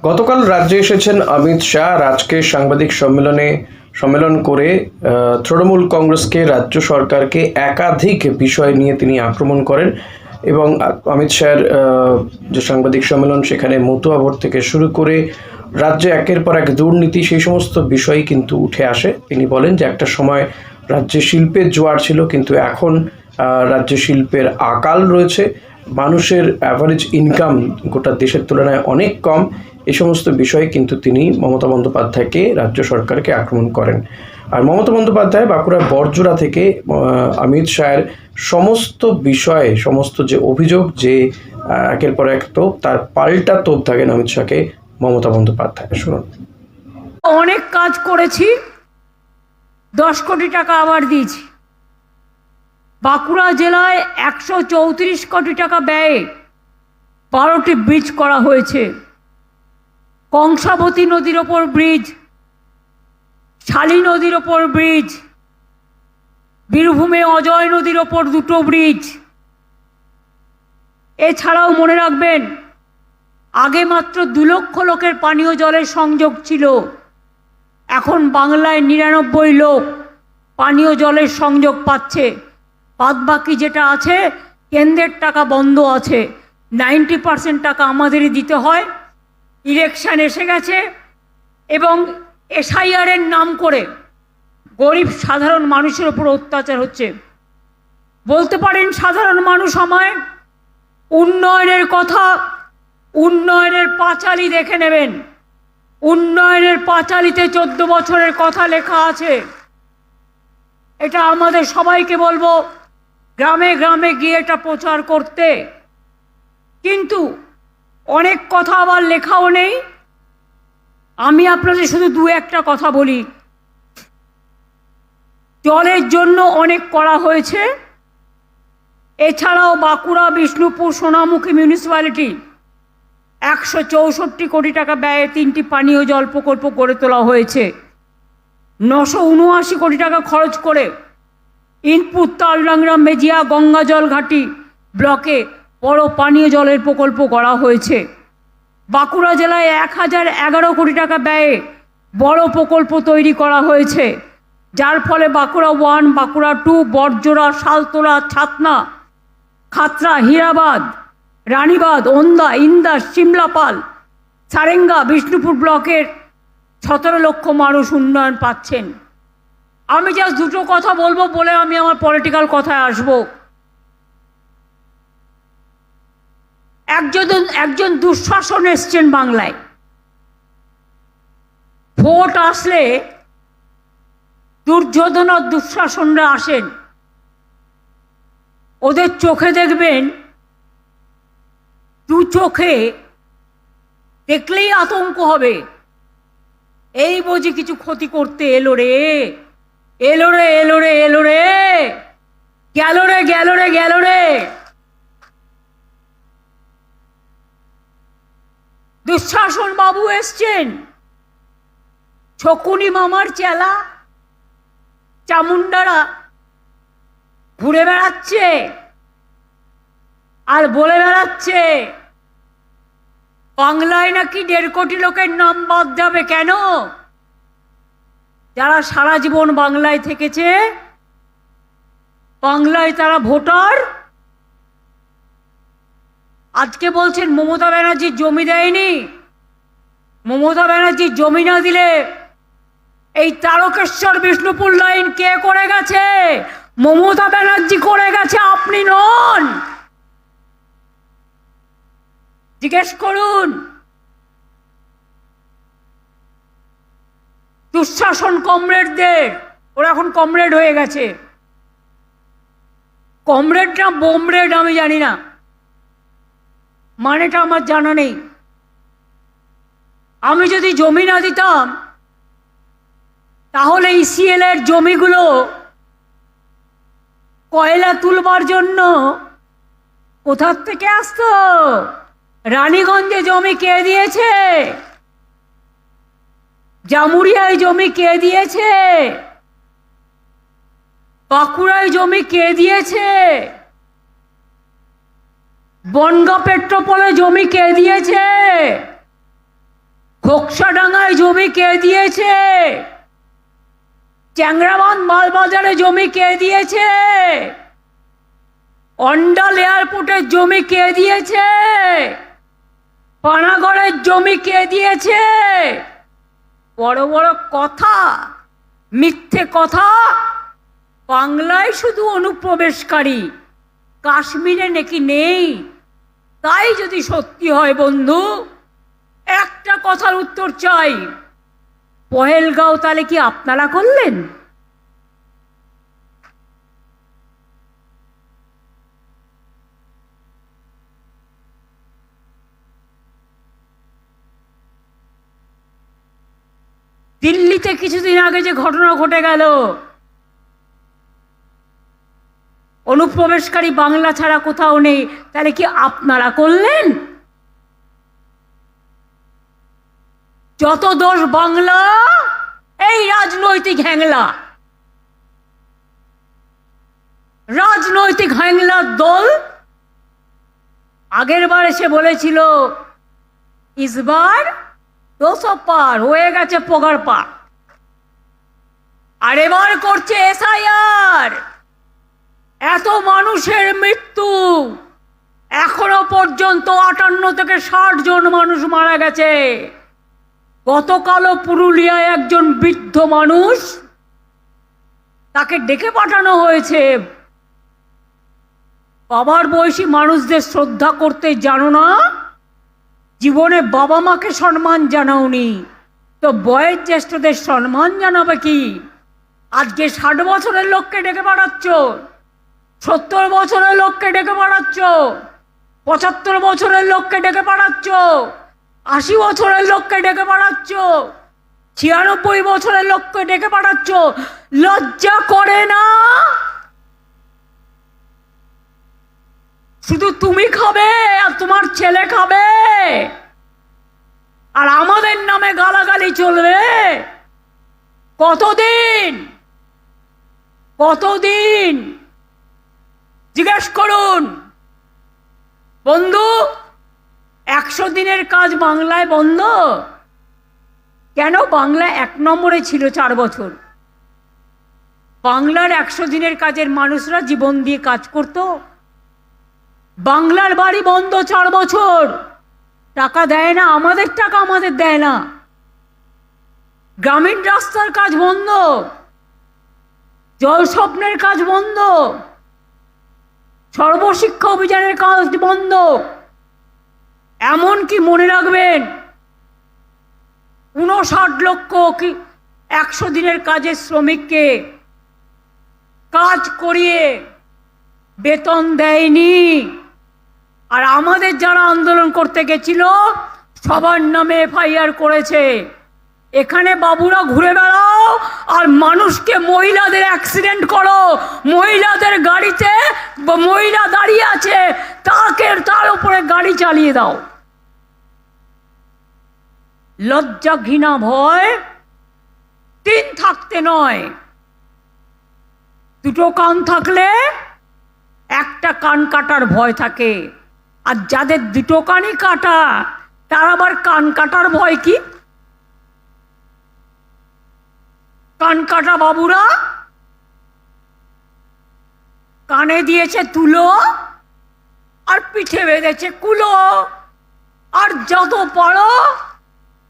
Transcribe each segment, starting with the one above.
গতকাল রাজ্যে এসেছেন অমিত শাহ। আজকে সাংবাদিক সম্মেলন করে তৃণমূল কংগ্রেসকে, রাজ্য সরকারকে একাধিক বিষয় নিয়ে তিনি আক্রমণ করেন এবং অমিত শাহের যে সাংবাদিক সম্মেলন, সেখানে মতুয়া ভোট থেকে শুরু করে রাজ্যে একের পর এক দুর্নীতি, সেই সমস্ত বিষয়ই কিন্তু উঠে আসে। তিনি বলেন যে একটা সময় রাজ্যে শিল্পের জোয়ার ছিল, কিন্তু এখন রাজ্যে শিল্পের আকাল রয়েছে। মানুষের অ্যাভারেজ ইনকাম গোটা দেশের তুলনায় অনেক কম। এই সমস্ত বিষয়ে কিন্তু তিনি মমতা বন্দ্যোপাধ্যায়কে, রাজ্য সরকারকে আক্রমণ করেন। আর মমতা বন্দ্যোপাধ্যায় বাঁকুড়ার বড়জোড়া থেকে অমিত শাহের সমস্ত বিষয়ে, সমস্ত যে অভিযোগ, যে একের পর এক তোপ, তার পাল্টা তোপ থাকেন অমিত শাহকে মমতা বন্দ্যোপাধ্যায়। শুনুন। অনেক কাজ করেছি, 10 কোটি টাকা আবার দিয়েছি। বাঁকুড়া জেলায় 134 কোটি টাকা ব্যয়ে 12টি ব্রিজ করা হয়েছে। কংসাবতী নদীর ওপর ব্রিজ, শালী নদীর ওপর ব্রিজ, বীরভূমে অজয় নদীর ওপর 2টো ব্রিজ। এছাড়াও মনে রাখবেন, আগে মাত্র 2 লক্ষ লোকের পানীয় জলের সংযোগ ছিল, এখন বাংলায় 99 লোক পানীয় জলের সংযোগ পাচ্ছে। বাদবাকি যেটা আছে, কেন্দ্রের টাকা বন্ধ আছে, 90% টাকা আমাদেরই দিতে হয়। ইলেকশন এসে গেছে এবং এসআইআরের নাম করে গরিব সাধারণ মানুষের উপর অত্যাচার হচ্ছে। বলতে পারেন সাধারণ মানুষ আমায় উন্নয়নের কথা, উন্নয়নের পাঁচালী দেখে নেবেন। উন্নয়নের পাঁচালীতে 14 বছরের কথা লেখা আছে। এটা আমাদের সবাইকে বলবো গ্রামে গ্রামে গিয়ে এটা প্রচার করতে। কিন্তু অনেক কথা আবার লেখাও নেই। আমি আপনাদের শুধু 2-1টা কথা বলি। জলের জন্য অনেক করা হয়েছে। এছাড়াও বাঁকুড়া, বিষ্ণুপুর, সোনামুখী মিউনিসিপ্যালিটি 164 কোটি টাকা ব্যয়ে 3টি পানীয় জল প্রকল্প গড়ে তোলা হয়েছে। 979 কোটি টাকা খরচ করে ইনপুট তালডাংরা, মেজিয়া, গঙ্গাজল ঘাটি ব্লকে বড় পানীয় জলের প্রকল্প করা হয়েছে। বাঁকুড়া জেলায় 1011 কোটি টাকা ব্যয়ে বড় প্রকল্প তৈরি করা হয়েছে, যার ফলে বাঁকুড়া 1, বাঁকুড়া 2, বড়জোড়া, শালতোলা, ছাতনা, খাতড়া, হীরাবাদ, রানীবাদ, ওন্দা, ইন্দাস, সিমলাপাল, সারেঙ্গা, বিষ্ণুপুর ব্লকের 17 লক্ষ মানুষ উন্নয়ন পাচ্ছেন। আমি জাস্ট 2টো কথা বলবো বলে আমি আমার পলিটিক্যাল কথায় আসব। একজন দুঃশাসন এসছেন বাংলায়। ভোট আসলে দুর্যোধন আর দুঃশাসনরা আসেন। ওদের চোখে দেখবেন, 2 চোখে দেখলেই আতঙ্ক হবে, এই বুঝি কিছু ক্ষতি করতে এলো রে, এলো রে, এলো রে, এলো রে, গেল রে, গেল রে, গেল রে। দুঃশাসন বাবু এসছেন, শকুনি মামার চেলা চামুন্ডারা ঘুরে বেড়াচ্ছে আর বলে বেড়াচ্ছে বাংলায় নাকি 1.5 কোটি লোকের নাম বাদ যাবে। কেন? যারা সারা জীবন বাংলায় থেকেছে, বাংলায় তারা ভোটার। আজকে বলছেন মমতা ব্যানার্জি জমি দেয়নি। মমতা ব্যানার্জি জমি না দিলে এই তারকেশ্বর বিষ্ণুপুর লাইন কে করে গেছে? মমতা ব্যানার্জি করে গেছে, আপনি নন। জিজ্ঞেস করুন। দুঃশাসন কমরেডদের, ওরা এখন কমরেড হয়ে গেছে। কমরেড না বোমরেড আমি জানি না, মানেটা আমার জানা নেই। আমি যদি জমি না দিতাম, তাহলে ইসিএল এর জমিগুলো কয়লা তুলবার জন্য কোথার থেকে আসতো? রানীগঞ্জে জমি কে দিয়েছে? জামুরিয়ায় জমি কে দিয়েছে? বাঁকুড়ায় জমি কে দিয়েছে? বনগাঁ পেট্রোপোলে জমি কে দিয়েছে? নকশাডাঙ্গায় জমি কে দিয়েছে? চ্যাংরাবান্ধ মালবাজারে জমি কে দিয়েছে? অন্ডাল এয়ারপোর্টের জমি কে দিয়েছে? পানাগড়ের জমি কে দিয়েছে? বড় বড় কথা, মিথ্যে কথা। বাংলায় শুধু অনুপ্রবেশকারী, কাশ্মীরে নাকি নেই। তাই যদি সত্যি হয় বন্ধু, একটা কথার উত্তর চাই, পহেলগাঁও তাহলে কি আপনারা করলেন? দিল্লিতে কিছুদিন আগে যে ঘটনা ঘটে গেল, অনুপ্রবেশকারী বাংলা ছাড়া কোথাও নেই, তাহলে কি আপনারা করলেন? যত দোষ বাংলা, এই রাজনৈতিক হ্যাংলা, রাজনৈতিক হ্যাংলার দল। আগের বার এসে বলেছিল ইসবার 200 পার হয়ে গেছে, পগার পা। আর এবার করছে এসআইআর। এত মানুষের মৃত্যু, এখনো পর্যন্ত 58 থেকে 60 জন মানুষ মারা গেছে। গতকালও পুরুলিয়ায় একজন বৃদ্ধ মানুষ, তাকে ডেকে পাঠানো হয়েছে। বাবার বয়সী মানুষদের শ্রদ্ধা করতে জানো না? জীবনে বাবা মাকে সম্মান জানাওনি, তো বয়োজ্যেষ্ঠদের সম্মান জানাবে কি? আজকে 60 বছরের লোককে ডেকে পাঠাচ্ছ, 70 বছরের লোককে ডেকে পাঠাচ্ছ, 75 বছরের লোককে ডেকে পাঠাচ্ছ, 80 বছরের লোককে ডেকে পাঠাচ্ছ, 96 বছরের লোককে ডেকে পাঠাচ্ছ। লজ্জা করে না? শুধু তুমি খাবে আর তোমার ছেলে খাবে, আর আমাদের নামে গালাগালি চলবে? কতদিন? কতদিন? জিজ্ঞেস করুন বন্ধু। 100 দিনের কাজ বাংলায় বন্ধ কেন? বাংলা 1 নম্বরে ছিল 4 বছর। বাংলার 100 দিনের কাজের মানুষরা জীবন দিয়ে কাজ করত। বাংলার বাড়ি বন্ধ 4 বছর, টাকা দেয় না, আমাদের টাকা আমাদের দেয় না। গ্রামীণ রাস্তার কাজ বন্ধ, জল স্বপ্নের কাজ বন্ধ, সর্বশিক্ষা অভিযানের কাজ বন্ধ। এমনকি মনে রাখবেন, 59 লক্ষ কি 100 দিনের কাজের শ্রমিককে কাজ করিয়ে বেতন দেয়নি। আর আমাদের যারা আন্দোলন করতে গেছিল সবার নামে এফআইআর করেছে। এখানে বাবুরা ঘুরে বেড়াও আর মানুষকে, মহিলাদের অ্যাক্সিডেন্ট করো, মহিলাদের গাড়িতে মহিলা দাঁড়িয়ে আছে তার উপরে গাড়ি চালিয়ে দাও। লজ্জা, ঘৃণা, ভয় 3 থাকতে নয়, 2টো কান থাকলে একটা কান কাটার ভয় থাকে। আর যাদের 2টো কানই কাটা, তার আবার কান কাটার ভয় কি? কান কাটা বাবুরা কানে দিয়েছে তুলো আর পিঠে বেঁধেছে কুলো, আর যত পারো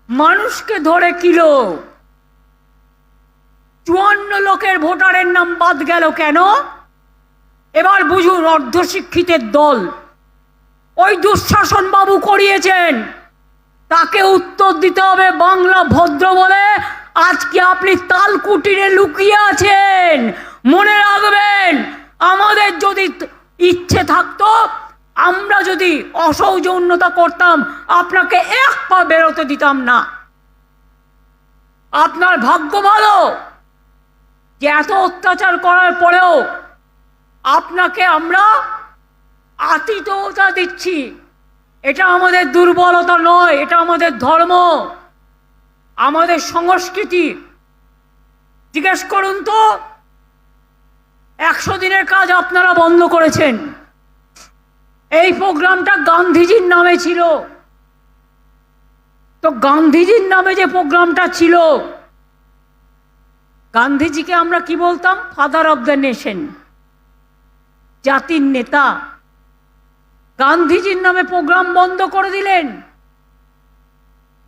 মানুষকে ধরে কিলো। 54 লোকের ভোটারের নাম বাদ গেল কেন? এবার বুঝুন অর্ধশিক্ষিতের দল। ওই দুঃশাসন বাবু করিয়েছেন, তাকে উত্তর দিতে হবে বাংলা ভদ্র বলে। আজকে আপনি তালকুটিরে লুকিয়ে আছেন। মনে রাখবেন, আমাদের যদি ইচ্ছে থাকতো, আমরা যদি অসৌজন্যতা করতাম, আপনাকে 1 পা বেরোতে দিতাম না। আপনার ভাগ্য ভালো যে এত অত্যাচার করার পরেও আপনাকে আমরা আতিথ্যতা দিচ্ছি। এটা আমাদের দুর্বলতা নয়, এটা আমাদের ধর্ম, আমাদের সংস্কৃতি। জিজ্ঞেস করুন তো, 100 দিনের কাজ আপনারা বন্ধ করেছেন। এই প্রোগ্রামটা গান্ধীজির নামে ছিল, তো তো গান্ধীজির নামে যে প্রোগ্রামটা ছিল, গান্ধীজিকে আমরা কি বলতাম? ফাদার অব দ্য নেশন, জাতির নেতা। গান্ধীজির নামে প্রোগ্রাম বন্ধ করে দিলেন।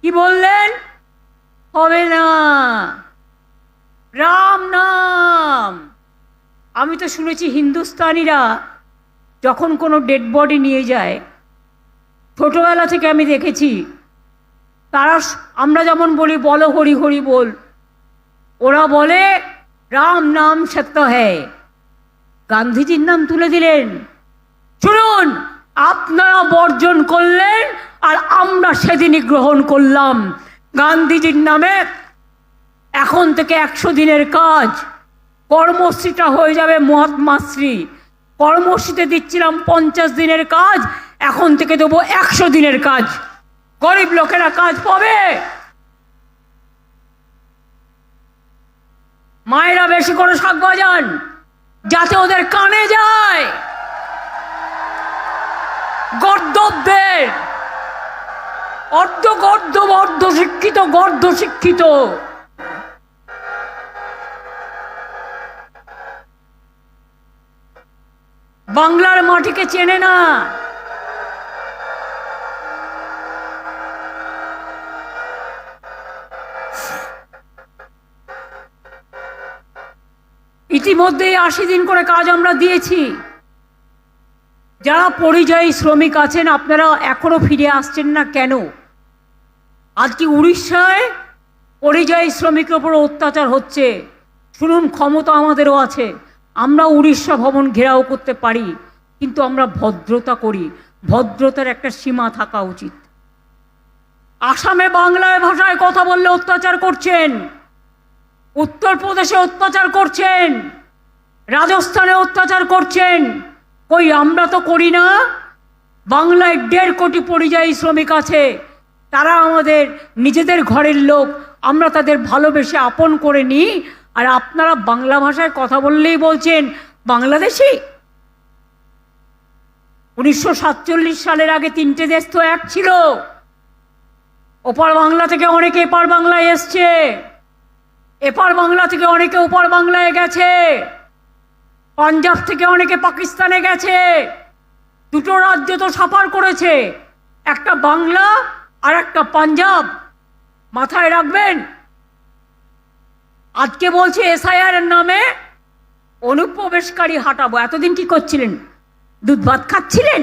কি বললেন? হবে না, রাম নাম। আমি তো শুনেছি হিন্দুস্তানিরা যখন কোনো ডেড বডি নিয়ে যায়, ছোটবেলা থেকে আমি দেখেছি, তারা, আমরা যেমন বলি বলো হরি হরি বল, ওরা বলে রাম নাম সত্য হ্যায়। গান্ধীজির নাম তুলে দিলেন। শুনুন, আপনারা বর্জন করলেন আর আমরা সেদিনই গ্রহণ করলাম। গান্ধীজির নামে এখন থেকে 100 দিনের কাজ, কর্মশ্রীটা হয়ে যাবে মহাত্মাশ্রী। কর্মশ্রীতে দিচ্ছিলাম 50 দিনের কাজ, এখন থেকে দেবো 100 দিনের কাজ। গরিব লোকেরা কাজ পাবে। মায়েরা বেশি করে শাক বাজান, যাতে ওদের কানে যায়। গর্দবদের, অর্ধ শিক্ষিত, গর্ধ শিক্ষিত, বাংলার মাটিকে চেনে না। ইতিমধ্যেই 80 দিন করে কাজ আমরা দিয়েছি। যারা পরিযায়ী শ্রমিক আছেন, আপনারা এখনো ফিরে আসছেন না কেন? আজকে উড়িষ্যায় পরিযায়ী শ্রমিকের উপর অত্যাচার হচ্ছে। শুনুন, ক্ষমতা আমাদেরও আছে, আমরা উড়িষ্যা ভবন ঘেরাও করতে পারি, কিন্তু আমরা ভদ্রতা করি। ভদ্রতার একটা সীমা থাকা উচিত। আসামে বাংলায় ভাষায় কথা বললে অত্যাচার করছেন, উত্তরপ্রদেশে অত্যাচার করছেন, রাজস্থানে অত্যাচার করছেন। কই, আমরা তো করি না? বাংলায় 1.5 কোটি পরিযায়ী শ্রমিক আছে, তারা আমাদের নিজেদের ঘরের লোক, আমরা তাদের ভালোবেসে আপন করে নিই। আর আপনারা বাংলা ভাষায় কথা বললেই বলছেন বাংলাদেশি। 1947 সালের আগে 3টে দেশ তো এক ছিল। ওপার বাংলা থেকে অনেকে এপার বাংলায় এসছে, এপার বাংলা থেকে অনেকে ওপার বাংলায় গেছে, পাঞ্জাব থেকে অনেকে পাকিস্তানে গেছে। দুটো রাজ্য তো সাফার করেছে, একটা বাংলা আর একটা পাঞ্জাব। মাথায় রাখবেন। আজকে বলছে এসআইআর এর নামে অনুপ্রবেশকারী হাঁটাবো। এতদিন কি করছিলেন? দুধ ভাত খাচ্ছিলেন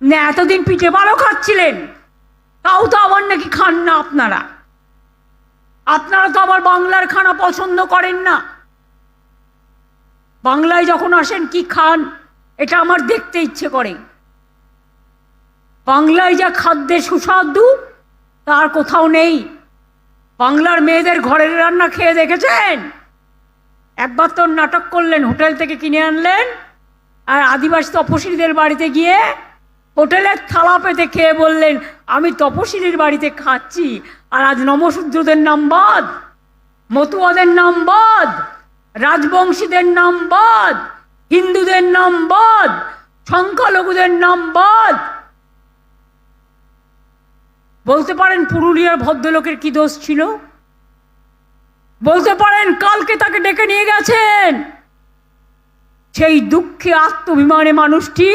না? এতদিন পিঠে বারো খাচ্ছিলেন? তাও তো আবার নাকি খান না আপনারা। আপনারা তো আবার বাংলার খানা পছন্দ করেন না। বাংলায় যখন আসেন কি খান, এটা আমার দেখতে ইচ্ছে করে। বাংলায় যা খাদ্যের সুস্বাদু তার কোথাও নেই। বাংলার মেয়েদের ঘরের রান্না খেয়ে দেখেছেন? একবার তো নাটক করলেন, হোটেল থেকে কিনে আনলেন, আর আদিবাসী তপশিলীদের বাড়িতে গিয়ে হোটেলের থালা পেতে খেয়ে বললেন আমি তপশিলীর বাড়িতে খাচ্ছি। আর আজ নমশূদ্রদের নাম বাদ, মতুয়াদের নাম বাদ, রাজবংশীদের নাম বাদ, হিন্দুদের নাম বাদ, সংখ্যালঘুদের নাম বাদ। বলতে পারেন পুরুলিয়ার ভদ্রলোকের কি দোষ ছিল? বলতে পারেন কালকে তাকে ডেকে নিয়ে গেছেন, সেই দুঃখে আত্মভিমানে মানুষটি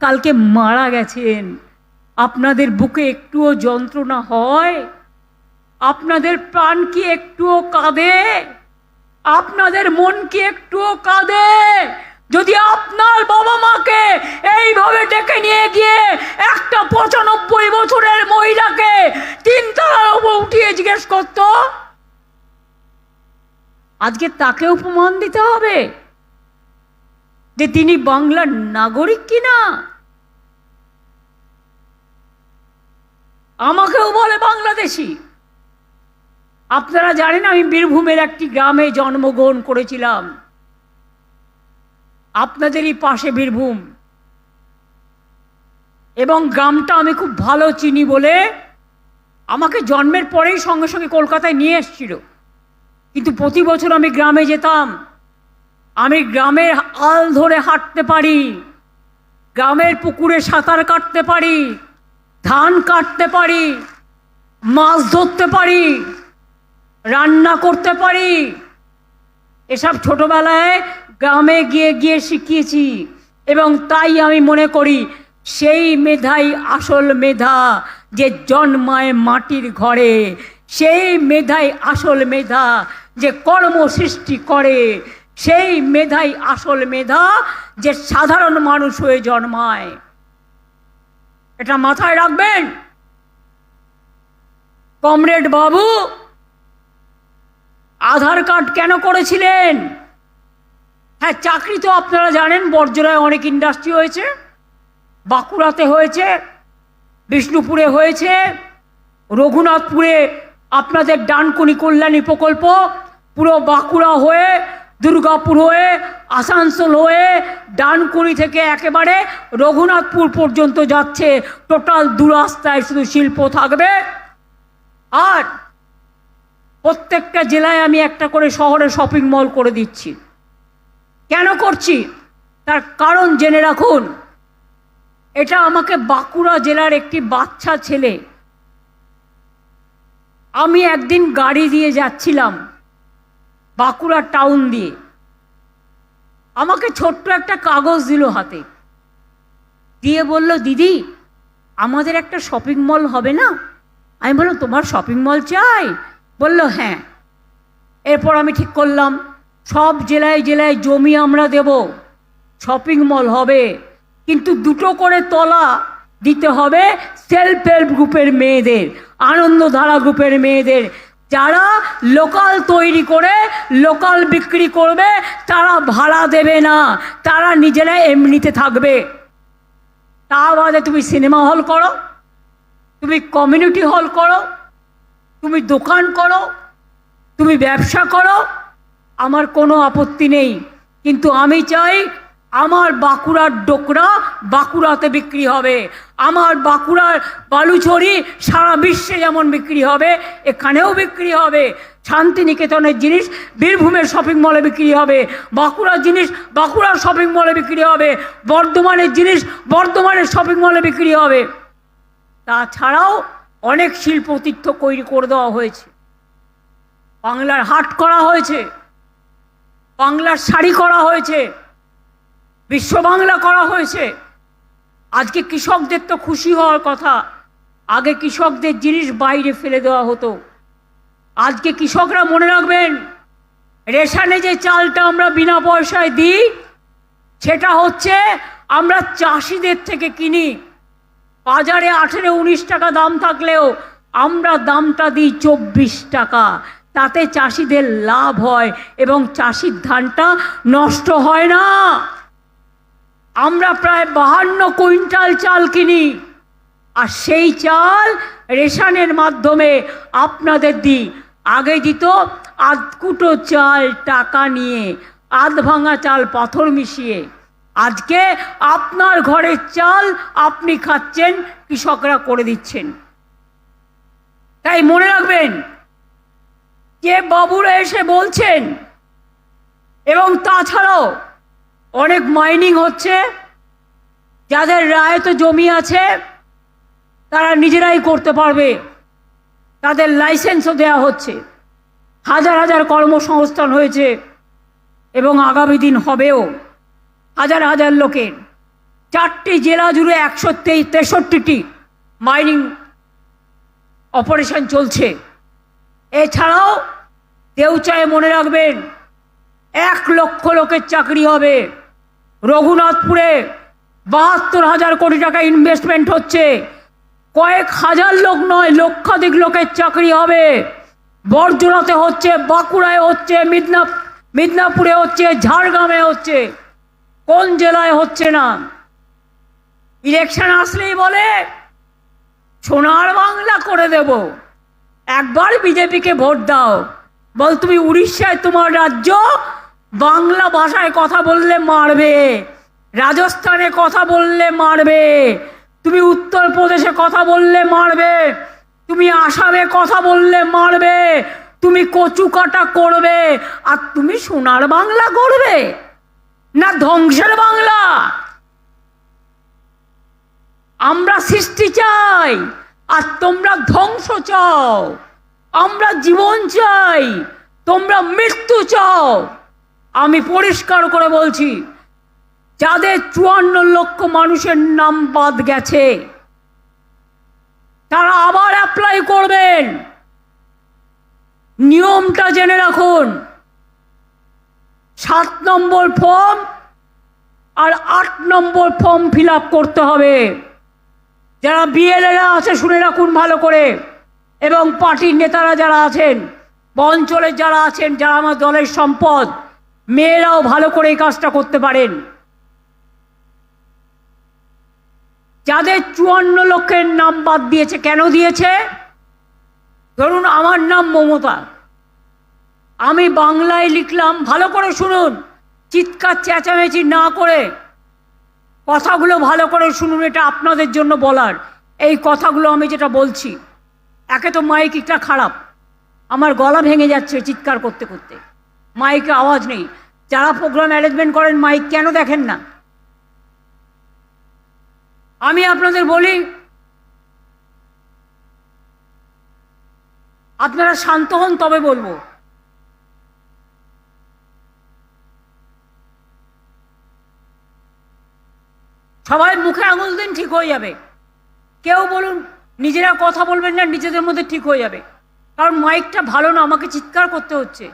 কালকে মারা গেছেন। আপনাদের বুকে একটুও যন্ত্রণা হয়? আপনাদের প্রাণ কি একটুও কাঁদে? আপনাদের মন কি একটুও কাঁদে? যদি আপনার বাবা মাকে এইভাবে ডেকে নিয়ে গিয়ে একটা 95 বছরের মহিলাকে 3 তলার উপর উঠিয়ে জিজ্ঞেস করত, আজকে তাকে উপমান দিতে হবে যে তিনি বাংলার নাগরিক কিনা? আমাকেও বলে বাংলাদেশি। আপনারা জানেন আমি বীরভূমের একটি গ্রামে জন্মগ্রহণ করেছিলাম, আপনাদেরই পাশে বীরভূম, এবং গ্রামটা আমি খুব ভালো চিনি বলে আমাকে জন্মের পরেই সঙ্গে সঙ্গে কলকাতায় নিয়ে এসেছিল। কিন্তু প্রতি বছর আমি গ্রামে যেতাম। আমি গ্রামের আল ধরে হাঁটতে পারি, গ্রামের পুকুরে সাঁতার কাটতে পারি, ধান কাটতে পারি, মাছ ধরতে পারি, রান্না করতে পারি। এসব ছোটবেলায় গ্রামে গিয়ে গিয়ে শিখিয়েছি, এবং তাই আমি মনে করি সেই মেধাই আসল মেধা, যে জন্মায় মাটির ঘরে। সেই মেধাই আসল মেধা, যে কর্ম সৃষ্টি করে। সেই মেধাই আসল মেধা, যে সাধারণ মানুষ হয়ে জন্মায়। এটা মাথায় রাখবেন। কমরেড বাবু আধার কার্ড কেন করেছিলেন? হ্যাঁ, চাকরি তো আপনারা জানেন, বর্জরায় অনেক ইন্ডাস্ট্রি হয়েছে, বাঁকুড়াতে হয়েছে, বিষ্ণুপুরে হয়েছে, রঘুনাথপুরে আপনাদের ডানকুনি কল্যাণী প্রকল্প, পুরো বাঁকুড়া হয়ে, দুর্গাপুর হয়ে, আসানসোল হয়ে, ডানকুনি থেকে একেবারে রঘুনাথপুর পর্যন্ত যাচ্ছে। টোটাল 2 রাস্তায় শুধু শিল্প থাকবে। আর প্রত্যেকটা জেলায় আমি একটা করে শহরে শপিং মল করে দিচ্ছি। কেন করছি তার কারণ জেনে রাখুন। এটা আমাকে বাঁকুড়া জেলার একটি বাচ্চা ছেলে, আমি একদিন গাড়ি দিয়ে যাচ্ছিলাম বাঁকুড়া টাউন দিয়ে, আমাকে ছোট্ট একটা কাগজ দিল হাতে, দিয়ে বলল, দিদি আমাদের একটা শপিং মল হবে না? আমি বললাম, তোমার শপিং মল চাই? বলল, হ্যাঁ। এরপর আমি ঠিক করলাম সব জেলায় জেলায় জমি আমরা দেব, শপিং মল হবে, কিন্তু 2টো করে তলা দিতে হবে সেলফ হেল্প গ্রুপের মেয়েদের, আনন্দধারা গ্রুপের মেয়েদের, যারা লোকাল তৈরি করে লোকাল বিক্রি করবে। তারা ভাড়া দেবে না, তারা নিজেরা এমনিতে থাকবে। তা বাদে তুমি সিনেমা হল করো, তুমি কমিউনিটি হল করো, তুমি দোকান করো, তুমি ব্যবসা করো, আমার কোনো আপত্তি নেই। কিন্তু আমি চাই আমার বাঁকুড়ার ডোকরা বাঁকুড়াতে বিক্রি হবে, আমার বাঁকুড়ার বালুচরি সারা বিশ্বে যেমন বিক্রি হবে, এখানেও বিক্রি হবে। শান্তিনিকেতনের জিনিস বীরভূমের শপিং মলে বিক্রি হবে, বাঁকুড়ার জিনিস বাঁকুড়ার শপিং মলে বিক্রি হবে, বর্ধমানের জিনিস বর্ধমানের শপিং মলে বিক্রি হবে। তাছাড়াও অনেক শিল্পতীর্থ তৈরি করে দেওয়া হয়েছে, বাংলার হাট করা হয়েছে, বাংলার শাড়ি করা হয়েছে, বিশ্ব বাংলা করা হয়েছে। আজকে কৃষকদের তো খুশি হওয়ার কথা, আগে কৃষকদের জিনিস বাইরে ফেলে দেওয়া হতো। আজকে কৃষকরা মনে রাখবেন, রেশনে যে চালটা আমরা বিনা পয়সায় দিই, সেটা হচ্ছে আমরা চাষিদের থেকে কিনি। বাজারে 18-19 টাকা দাম থাকলেও আমরা দামটা দিই 24 টাকা। তাতে চাষিদের লাভ হয় এবং চাষির ধানটা নষ্ট হয় না। আমরা প্রায় 52 কুইন্টাল চাল কিনি, আর সেই চাল রেশনের মাধ্যমে আপনাদের দিই। আগে দিত আধকুটো চাল টাকা নিয়ে, আধ ভাঙা চাল পাথর মিশিয়ে। আজকে আপনার ঘরের চাল আপনি খাচ্ছেন, কৃষকরা করে দিচ্ছেন। তাই মনে রাখবেন, যে বাবুরা এসে বলছেন, এবং তাছাড়াও অনেক মাইনিং হচ্ছে, যাদের রায়ত জমি আছে তারা নিজেরাই করতে পারবে, তাদের লাইসেন্সও দেওয়া হচ্ছে। হাজার হাজার কর্মসংস্থান হয়েছে এবং আগামী দিন হবেও। হাজার হাজার লোকের 4টি জেলা জুড়ে 163টি মাইনিং অপারেশন চলছে। এছাড়াও দেউচায় মনে রাখবেন 1 লক্ষ লোকের চাকরি হবে। রঘুনাথপুরে 72,000 কোটি টাকা ইনভেস্টমেন্ট হচ্ছে, কয়েক হাজার লোক নয়, লক্ষাধিক লোকের চাকরি হবে। বর্জরাতে হচ্ছে, বাঁকুড়ায় হচ্ছে, মিদনাপুরে হচ্ছে, ঝাড়গ্রামে হচ্ছে, কোন জেলায় হচ্ছে না? ইলেকশন আসলেই বলে সোনার বাংলা করে দেব, একবার বিজেপিকে ভোট দাও। বল, তুমি উড়িষ্যায় তোমার রাজ্য, বাংলা ভাষায় কথা বললে মারবে, রাজস্থানে কথা বললে মারবে, তুমি উত্তরপ্রদেশে কথা বললে মারবে, তুমি আসামে কথা বললে মারবে, তুমি কচু কাটা করবে, আর তুমি সোনার বাংলা করবে না ধ্বংসের বাংলা? আমরা সৃষ্টি চাই, আর তোমরা ধ্বংস চাও, আমরা জীবন চাই, তোমরা মৃত্যু চাও। আমি পরিষ্কার করে বলছি, যাদের 54 লক্ষ মানুষের নাম বাদ গেছে তারা আবার অ্যাপ্লাই করবেন। নিয়মটা জেনে রাখুন, 7 নম্বর ফর্ম আর 8 নম্বর ফর্ম ফিল আপ করতে হবে। যারা বিএলএরা আছে শুনে রাখুন ভালো করে, এবং পার্টির নেতারা যারা আছেন বা অঞ্চলের যারা আছেন, যারা আমার দলের সম্পদ, মেয়েরাও ভালো করে এই কাজটা করতে পারেন। যাদের 54 লক্ষের নাম বাদ দিয়েছে, কেন দিয়েছে? ধরুন আমার নাম মমতা, আমি বাংলায় লিখলাম, ভালো করে শুনুন, চিৎকার চেঁচামেচি না করে কথাগুলো ভালো করে শুনুন, এটা আপনাদের জন্য বলার। এই কথাগুলো আমি যেটা বলছি, একে তো মাইকটা খারাপ, আমার গলা ভেঙে যাচ্ছে চিৎকার করতে করতে, মাইকে আওয়াজ নেই। যারা প্রোগ্রাম অ্যারেঞ্জমেন্ট করেন মাইক কেন দেখেন না? আমি আপনাদের বলি, আপনারা শান্ত হন তবে বলবো। সবাই মুখে আঙুল দিন, ঠিক হয়ে যাবে। কেউ বলুন নিজেরা কথা বলবেন না, নিজেদের মধ্যে ঠিক হয়ে যাবে, কারণ মাইকটা ভালো না, আমাকে চিৎকার করতে হচ্ছে।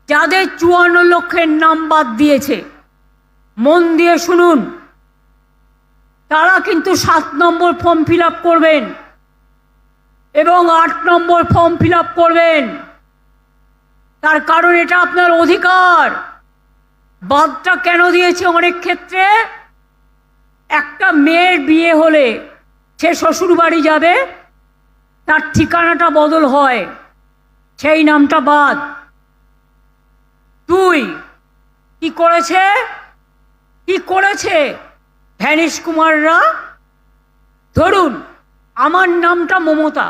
যাদের 54 লক্ষের নাম বাদ দিয়েছে, মন দিয়ে শুনুন, তারা কিন্তু 7 নম্বর ফর্ম ফিল আপ করবেন এবং 8 নম্বর ফর্ম ফিল আপ করবেন। তার কারণ এটা আপনার অধিকার। বাদটা কেন দিয়েছে? অনেক ক্ষেত্রে একটা মেয়ের বিয়ে হলে সে শ্বশুর বাড়ি যাবে, তার ঠিকানাটা বদল হয়, সেই নামটা বাদ। 2, কি করেছে ভ্যানিশ কুমাররা? ধরুন আমার নামটা মমতা,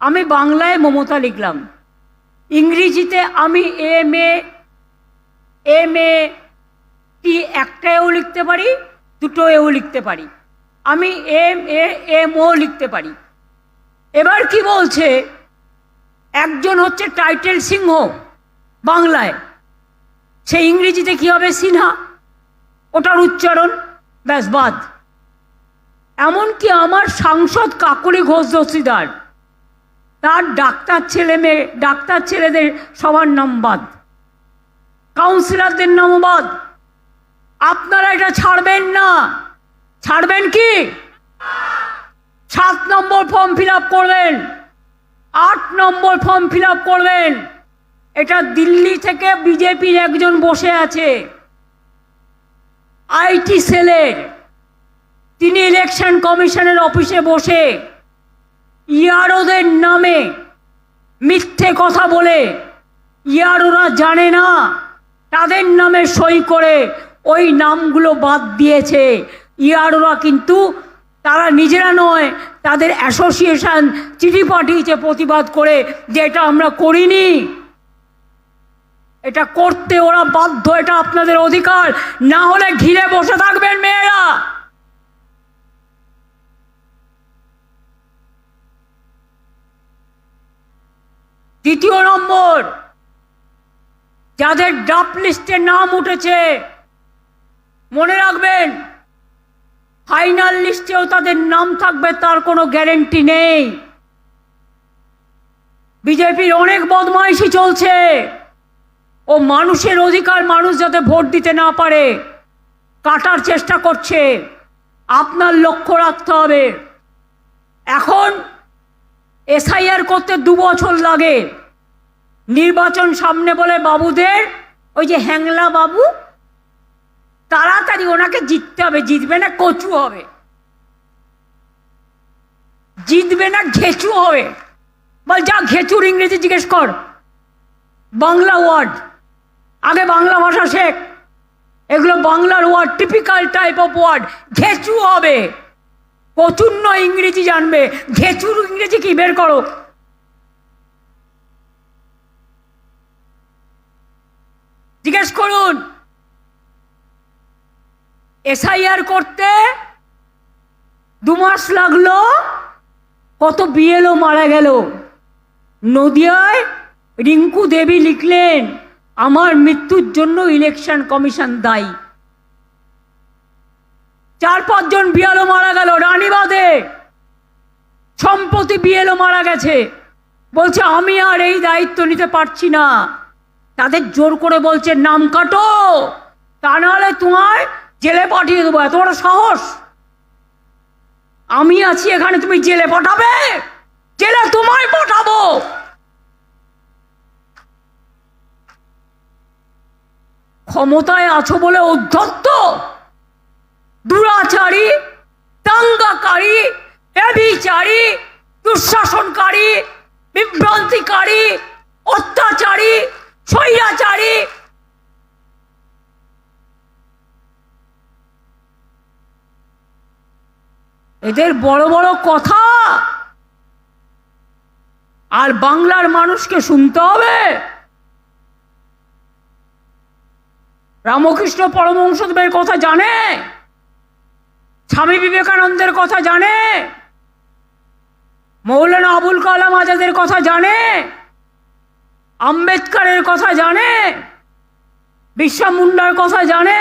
আমি বাংলায় মমতা লিখলাম, ইংরেজিতে আমি এম এ টি একটাও লিখতে পারি, দুটোও লিখতে পারি, আমি MO লিখতে পারি। এবার কি বলছে, একজন হচ্ছে টাইটেল সিংহ বাংলায়, সে ইংরেজিতে কি হবে? সিনহা, ওটার উচ্চারণ ব্যাস বাদ। এমনকি আমার সাংসদ কাকলি ঘোষ দস্তিদার, তার ডাক্তার ছেলেদের সবার নাম বাদ, কাউন্সিলরদের নাম বাদ। আপনারা এটা ছাড়বেন না। ছাড়বেন কি? 7 নম্বর ফর্ম ফিল আপ করবেন, 8 নম্বর ফর্ম ফিল আপ করবেন। এটা দিল্লি থেকে বিজেপির একজন বসে আছে, IT সেলের, তিনি ইলেকশন কমিশনের অফিসে বসে ইয়ারোদের নামে মিথ্যে কথা বলে, ইয়ারোরা জানে না, তাদের নামে সই করে ওই নামগুলো বাদ দিয়েছে। ইয়ারোরা কিন্তু তারা নিজেরা নয়, তাদের অ্যাসোসিয়েশন চিঠি পাঠিয়েছে প্রতিবাদ করে যে এটা আমরা করিনি, এটা করতে ওরা বাধ্য, এটা আপনাদের অধিকার, না হলে ঘিরে বসে থাকবেন মেয়েরা। দ্বিতীয় নম্বর, যাদের ড্রাফট লিস্টে নাম উঠেছে, মনে রাখবেন ফাইনাল লিস্টেও তাদের নাম থাকবে তার কোনো গ্যারেন্টি নেই। বিজেপির অনেক বদমাইশি চলছে, ও মানুষের অধিকার, মানুষ যাতে ভোট দিতে না পারে কাটার চেষ্টা করছে। আপনার লক্ষ্য রাখতে হবে। এখন SIR করতে 2 বছর লাগে, নির্বাচন সামনে বলে বাবুদের, ওই যে হ্যাংলা বাবু, তাড়াতাড়ি ওনাকে জিততে হবে, জিতবে না কচু হবে, জিতবে না ঘেঁচু হবে। বল যা ঘেঁচুর ইংরেজি জিজ্ঞেস কর, বাংলা ওয়ার্ড, আগে বাংলা ভাষা শেখ, এগুলো বাংলার word, typical type of word. ঘেঁচু হবে, কচুর নয়, ইংরেজি জানবে। ঘেঁচুর ইংরেজি কি বের করো। জিজ্ঞেস করুন এসআইআর করতে 2 মাস লাগলো, কত বিএলও মারা গেল। নদিয়ায় রিঙ্কু দেবী লিখলেন, আমার মৃত্যুর জন্য ইলেকশন কমিশন দায়ী। 4-5 জন বিএলও মারা গেল। রানীবাঁধে সম্প্রতি বিএলও মারা গেছে, বলছে আমি আর এই দায়িত্ব নিতে পারছি না। তাদের জোর করে বলছে নাম কাটো, তা নাহলে তোমায় জেলে পাঠিয়ে দেবো। এত বড় সাহস! আমি আছি এখানে, তুমি জেলে পাঠাবে? জেলে তোমায় পাঠাবো। ক্ষমতায় আছো বলে উদ্ধত্ত, দুরাচারী, দাঙ্গাকারী, ব্যভিচারী, দুঃশাসনকারী, বিভ্রান্তিকারী, অত্যাচারী, স্বৈরাচারী, এদের বড় বড় কথা আর বাংলার মানুষকে শুনতে হবে। রামকৃষ্ণ পরমহংসদেবের কথা জানে, স্বামী বিবেকানন্দের কথা জানে, মৌলানা আবুল কালাম আজাদের কথা জানে, আম্বেদকরের কথা জানে, বিরসা মুন্ডার কথা জানে,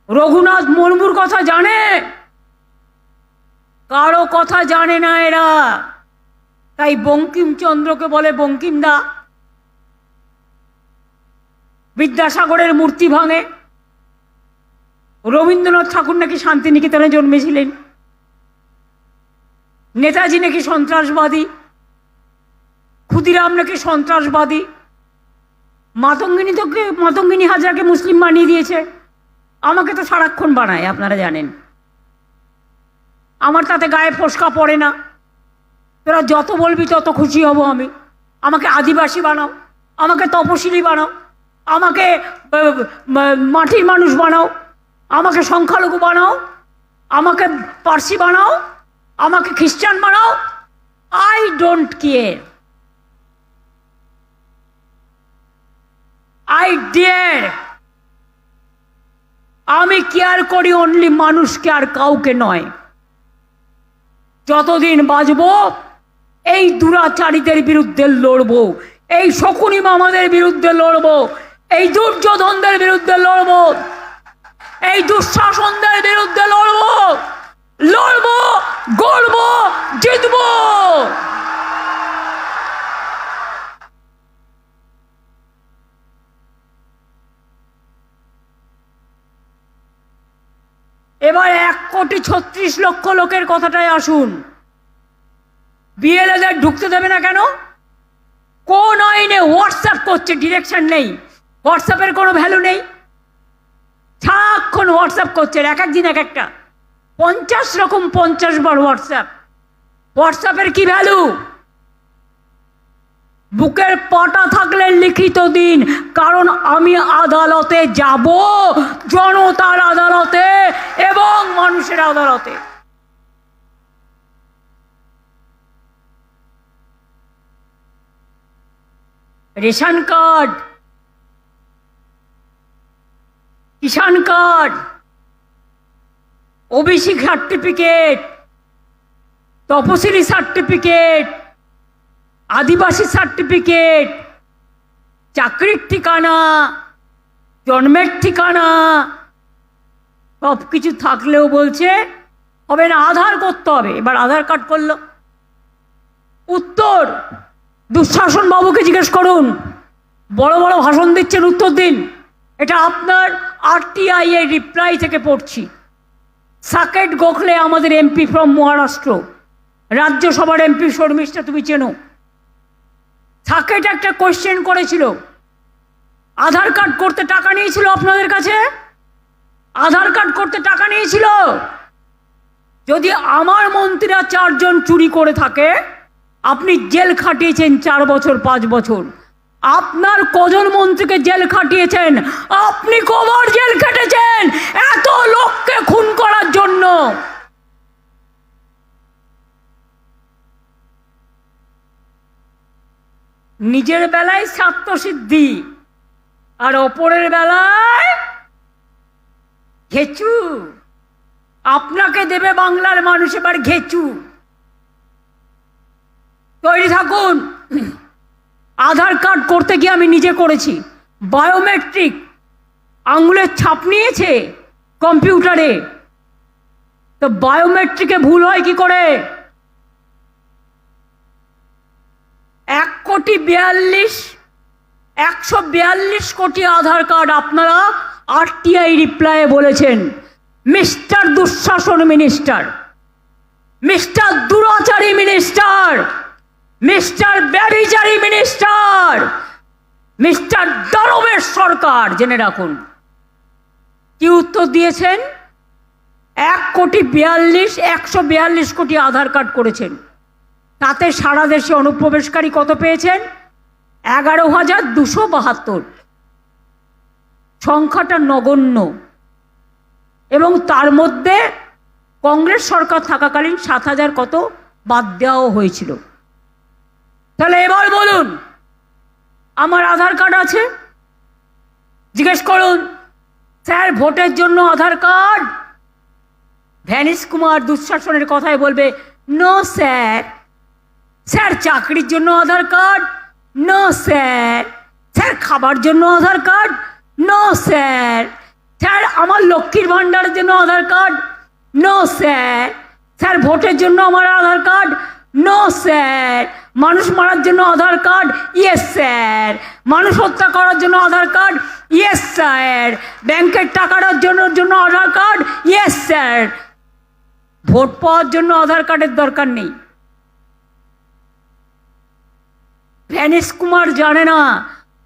রঘুনাথ মুর্মুর কথা জানে। কারো কথা জানে না এরা। তাই বঙ্কিমচন্দ্রকে বলে বঙ্কিমদা, বিদ্যাসাগরের মূর্তি ভাঙে। রবীন্দ্রনাথ ঠাকুর নাকি শান্তিনিকেতনে জন্মেছিলেন, নেতাজি নাকি সন্ত্রাসবাদী, ক্ষুদিরাম নাকি সন্ত্রাসবাদী, মাতঙ্গিনী হাজরাকে মুসলিম বানিয়ে দিয়েছে। আমাকে তো সারাক্ষণ বানায়, আপনারা জানেন। আমার তাতে গায়ে ফোসকা পড়ে না। তোরা যত বলবি তত খুশি হব আমি। আমাকে আদিবাসী বানাও, আমাকে তপশিলি বানাও, আমাকে মাটির মানুষ বানাও, আমাকে সংখ্যালঘু বানাও, আমাকে পার্সি বানাও, আমাকে খ্রিস্টান বানাও। I don't care, I dare. আমি কেয়ার করি অনলি মানুষকে, আর কাউকে নয়। যতদিন বাঁচব এই দুরাচারীদের বিরুদ্ধে লড়বো, এই শকুনি মামাদের বিরুদ্ধে লড়বো, এই দুর্যোধনদের বিরুদ্ধে লড়বো, এই দুঃশাসনদের বিরুদ্ধে লড়বো, লড়বো, গড়বো, জিতবো। এবার 1,36,00,000 লোকের কথাটাই আসুন। বিএলএদের ঢুকতে দেবে না কেন? কোন আইনে? হোয়াটসঅ্যাপ করছে, ডিরেকশন নেই। হোয়াটসঅ্যাপের কোনো ভ্যালু নেই। সারাক্ষণ হোয়াটসঅ্যাপ করছে, এক এক দিন এক একটা, 50 রকম 50 বার হোয়াটসঅ্যাপ। হোয়াটসঅ্যাপের কি ভ্যালু? বুকের পাটা থাকলে লিখিত দিন, কারণ আমি আদালতে যাব, জনতার আদালতে এবং মানুষের আদালতে। রেশন কার্ড, কিষাণ কার্ড, ওবিসি সার্টিফিকেট, তপশিলি সার্টিফিকেট, আদিবাসী সার্টিফিকেট, চাকরির ঠিকানা, জন্মের ঠিকানা, সব কিছু থাকলেও বলছে হবে না, আধার করতে হবে। এবার আধার কার্ড করলো। উত্তর দুঃশাসন বাবুকে জিজ্ঞেস করুন, বড় বড় ভাষণ দিচ্ছেন, উত্তর দিন। এটা আপনার আরটিআই এর রিপ্লাই থেকে পড়ছি। সাকেট গোখলে আমাদের এমপি ফ্রম মহারাষ্ট্র, রাজ্যসভার এমপি, শর্মিষ্ঠা তুমি চেনো। সাকেট একটা কোয়েশ্চেন করেছিল, আধার কার্ড করতে টাকা নিয়েছিল আপনাদের কাছে? আধার কার্ড করতে টাকা নিয়েছিল? যদি আমার মন্ত্রীরা 4 জন চুরি করে থাকে, আপনি জেল খাটিয়েছেন 4 বছর 5 বছর। আপনার কজন মন্ত্রীকে জেল খাটিয়েছেন? আপনি কবার জেল খেটেছেন এত লোককে খুন করার জন্য? নিজের বেলায় স্বার্থসিদ্ধি আর অপরের বেলায় ঘেচু আপনাকে দেবে বাংলার মানুষ এবার ঘেচু। তৈরি থাকুন। আধার কার্ড করতে গিয়ে আমি নিজে করেছি, বায়োমেট্রিক আঙুলের ছাপ নিয়েছে কম্পিউটারে, তো বায়োমেট্রিকে ভুল হয় কি করে? 142 কোটি আধার কার্ড আপনারা আরটিআই রিপ্লাইয়ে বলেছেন মিস্টার দুঃশাসন মিনিস্টার, মিস্টার দুরাচারী মিনিস্টার, মিস্টার ব্যভিচারী মিনিস্টার, মিস্টার দানবের সরকার, জেনে রাখুন। কি উত্তর দিয়েছেন? 142 কোটি আধার কার্ড করেছেন, তাতে সারা দেশে অনুপ্রবেশকারী কত পেয়েছেন? 11,272। সংখ্যাটা নগণ্য, এবং তার মধ্যে কংগ্রেস সরকার থাকাকালীন 7,000 কত বাদ দেওয়াও হয়েছিল। তাহলে এবার বলুন, আমার আধার কার্ড আছে, জিজ্ঞেস করুন স্যার ভোটের জন্য আধার কার্ড? ভ্যানিশ কুমার দুঃশাসনের কথায় বলবে নো স্যার। স্যার চাকরির জন্য Aadhaar card? No sir. Sir খাবার জন্য Aadhaar card? No sir. Sir আমার লক্ষ্মীর ভাণ্ডারের জন্য Aadhaar card? No sir. Sir ভোটের জন্য আমার আধার কার্ড? No sir. মানুষ মারার জন্য আধার কার্ড? Yes sir. মানুষ হত্যা করার জন্য আধার কার্ড? Yes sir. ব্যাংকের টাকার জন্য Aadhaar card? Yes sir. Vote পাওয়ার জন্য আধার কার্ডের দরকার নেই। ভ্যানিশ কুমার জানে না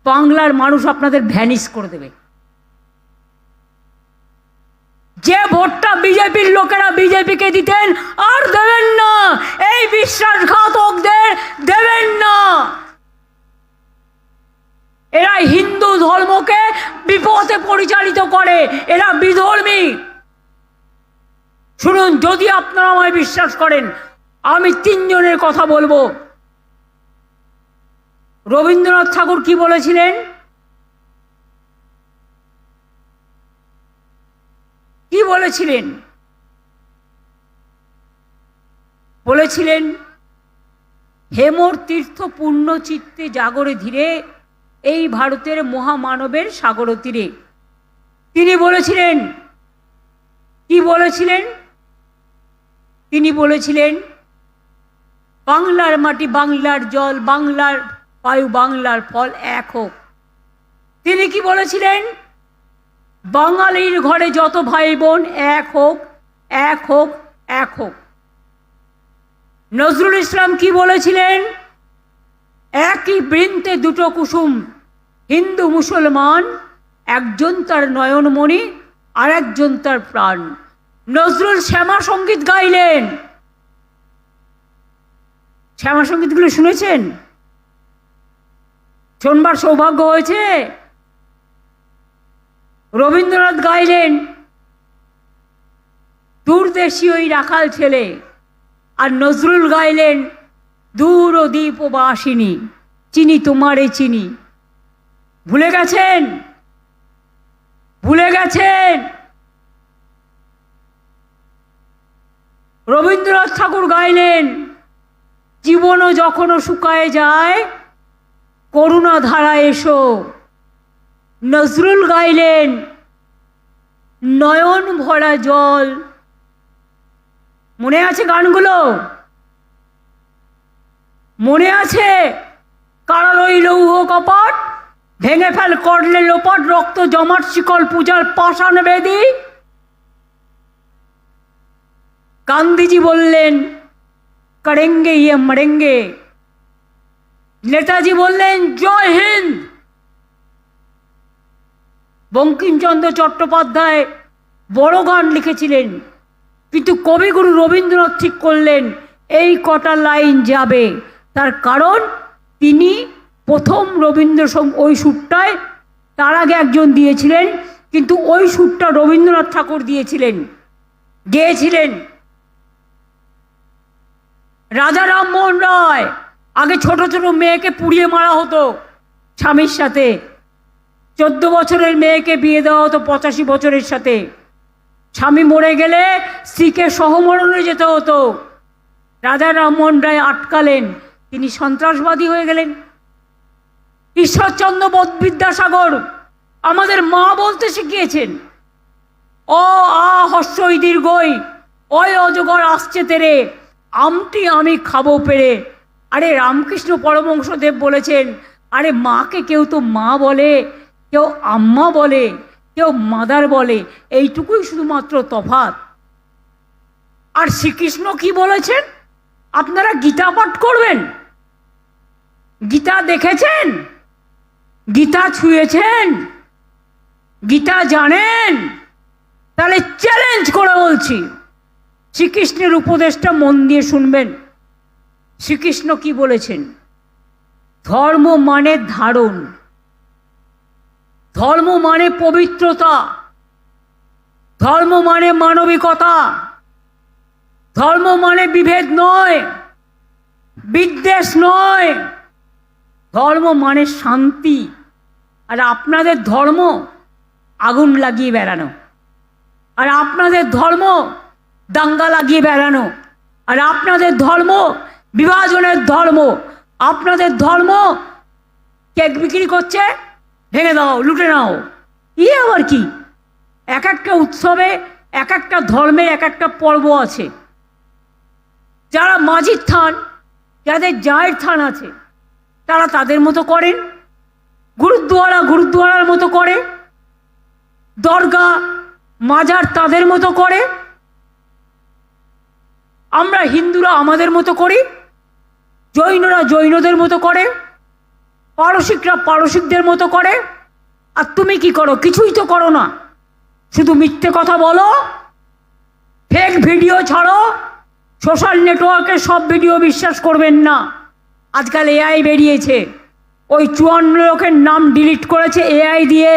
বাংলার মানুষ আপনাদের ভ্যানিশ করে দেবে। যে ভোটটা বিজেপির লোকেরা বিজেপিকে দিতেন আর দেবেন না, এই বিশ্বাসঘাতকদের দেবেন না। এরা হিন্দু ধর্মকে বিপথে পরিচালিত করে, এরা বিধর্মী। শুনুন, যদি আপনারা আমায় বিশ্বাস করেন, আমি 3 জনের কথা বলবো। রবীন্দ্রনাথ ঠাকুর কি বলেছিলেন? কি বলেছিলেন? বলেছিলেন হেমর তীর্থ পূর্ণ চিত্তে জাগরে ধীরে, এই ভারতের মহামানবের সাগর তীরে। তিনি বলেছিলেন, কি বলেছিলেন? তিনি বলেছিলেন বাংলার মাটি, বাংলার জল, বাংলার বায়ু, বাংলার ফল এক হোক। তিনি কি বলেছিলেন? বাঙালির ঘরে যত ভাই বোন এক হোক, এক হোক, এক হোক। নজরুল ইসলাম কি বলেছিলেন? একই বৃন্তে দুটো কুসুম, হিন্দু মুসলমান, একজন তার নয়নমণি আর একজন তার প্রাণ। নজরুল শ্যামা সঙ্গীত গাইলেন। শ্যামা সঙ্গীতগুলো শুনেছেন? শোনবার সৌভাগ্য হয়েছে? রবীন্দ্রনাথ গাইলেন দূরদেশী ওই রাখাল ছেলে, আর নজরুল গাইলেন দূর ও দ্বীপ ও বাসিনী, চিনি তোমারে চিনি। ভুলে গেছেন? ভুলে গেছেন? রবীন্দ্রনাথ ঠাকুর গাইলেন জীবনও যখনও শুকায় যায়, করুণা ধারা এসো। নজরুল গাইলেন নয়ন ভরা জল। মনে আছে গানগুলো? মনে আছে? কারা রইল লৌহ কপট, ভেঙে ফেল করলে লোপট, রক্ত জমাট শিকল পূজার পাষাণ বেদী। গান্ধীজি বললেন করেঙ্গে ইয়ে মরেঙ্গে। নেতাজি বললেন জয় হিন্দ। বঙ্কিমচন্দ্র চট্টোপাধ্যায় বড় গান লিখেছিলেন, কিন্তু কবিগুরু রবীন্দ্রনাথ ঠিক করলেন এই কটা লাইন যাবে। তার কারণ তিনি প্রথম রবীন্দ্র ওই সুরটায়, তার আগে একজন দিয়েছিলেন, কিন্তু ওই সুরটা রবীন্দ্রনাথ ঠাকুর দিয়েছিলেন, গেয়েছিলেন। রাজা রামমোহন রায়, আগে ছোট ছোট মেয়েকে পুড়িয়ে মারা হতো স্বামীর সাথে, 14 বছরের মেয়েকে বিয়ে দেওয়া হতো 85 বছরের সাথে। স্বামী মরে গেলে স্ত্রীকে সহমরণে যেতে হতো। রাজা রামমোহন রায় আটকালেন, তিনি সন্ত্রাসবাদী হয়ে গেলেন। ঈশ্বরচন্দ্র বিদ্যাসাগর আমাদের মা বলতে শিখিয়েছেন, অ আ হর্ষই দীর্ঘই, অয় অজগর আসছে তেরে, আমটি আমি খাবো পেরে। আরে রামকৃষ্ণ পরমহংসদেব বলেছেন, আরে মাকে কেউ তো মা বলে, কেউ আম্মা বলে, কেউ মাদার বলে, এইটুকুই শুধুমাত্র তফাৎ। আর শ্রীকৃষ্ণ কি বলেছেন? আপনারা গীতা পাঠ করবেন, গীতা দেখেছেন, গীতা ছুঁয়েছেন, গীতা জানেন? তাহলে চ্যালেঞ্জ করে বলছি, শ্রীকৃষ্ণের উপদেশটা মন দিয়ে শুনবেন। শ্রীকৃষ্ণ কি বলেছেন? ধর্ম মানে ধারণ, ধর্ম মানে পবিত্রতা, ধর্ম মানে মানবিকতা, ধর্ম মানে বিভেদ নয়, বিদ্বেষ নয়, ধর্ম মানে শান্তি। আর আপনাদের ধর্ম আগুন লাগিয়ে বেড়ানো, আর আপনাদের ধর্ম দাঙ্গা লাগিয়ে বেড়ানো, আর আপনাদের ধর্ম বিভাজনের ধর্ম, আপনাদের ধর্ম কেক বিক্রি করছে, ভেঙে দাও, লুটে নাও। আবার কি? এক একটা উৎসবে এক একটা ধর্মের এক একটা পর্ব আছে। যারা মাঝির থান, যাদের জায়ের থান আছে, তারা তাদের মতো করেন, গুরুদ্বারার মতো করে, দরগা মাজার তাদের মতো করে, আমরা হিন্দুরা আমাদের মতো করি, জৈনরা জৈনদের মতো করে, পারসিকরা পারসিকদের মতো করে। আর তুমি কি করো? কিছুই তো করো না, শুধু মিথ্যে কথা বলো, ফেক ভিডিও ছাড়ো। সোশ্যাল নেটওয়ার্কে সব ভিডিও বিশ্বাস করবেন না। আজকাল এআই বেরিয়েছে, ওই 54 লোকের নাম ডিলিট করেছে এআই দিয়ে।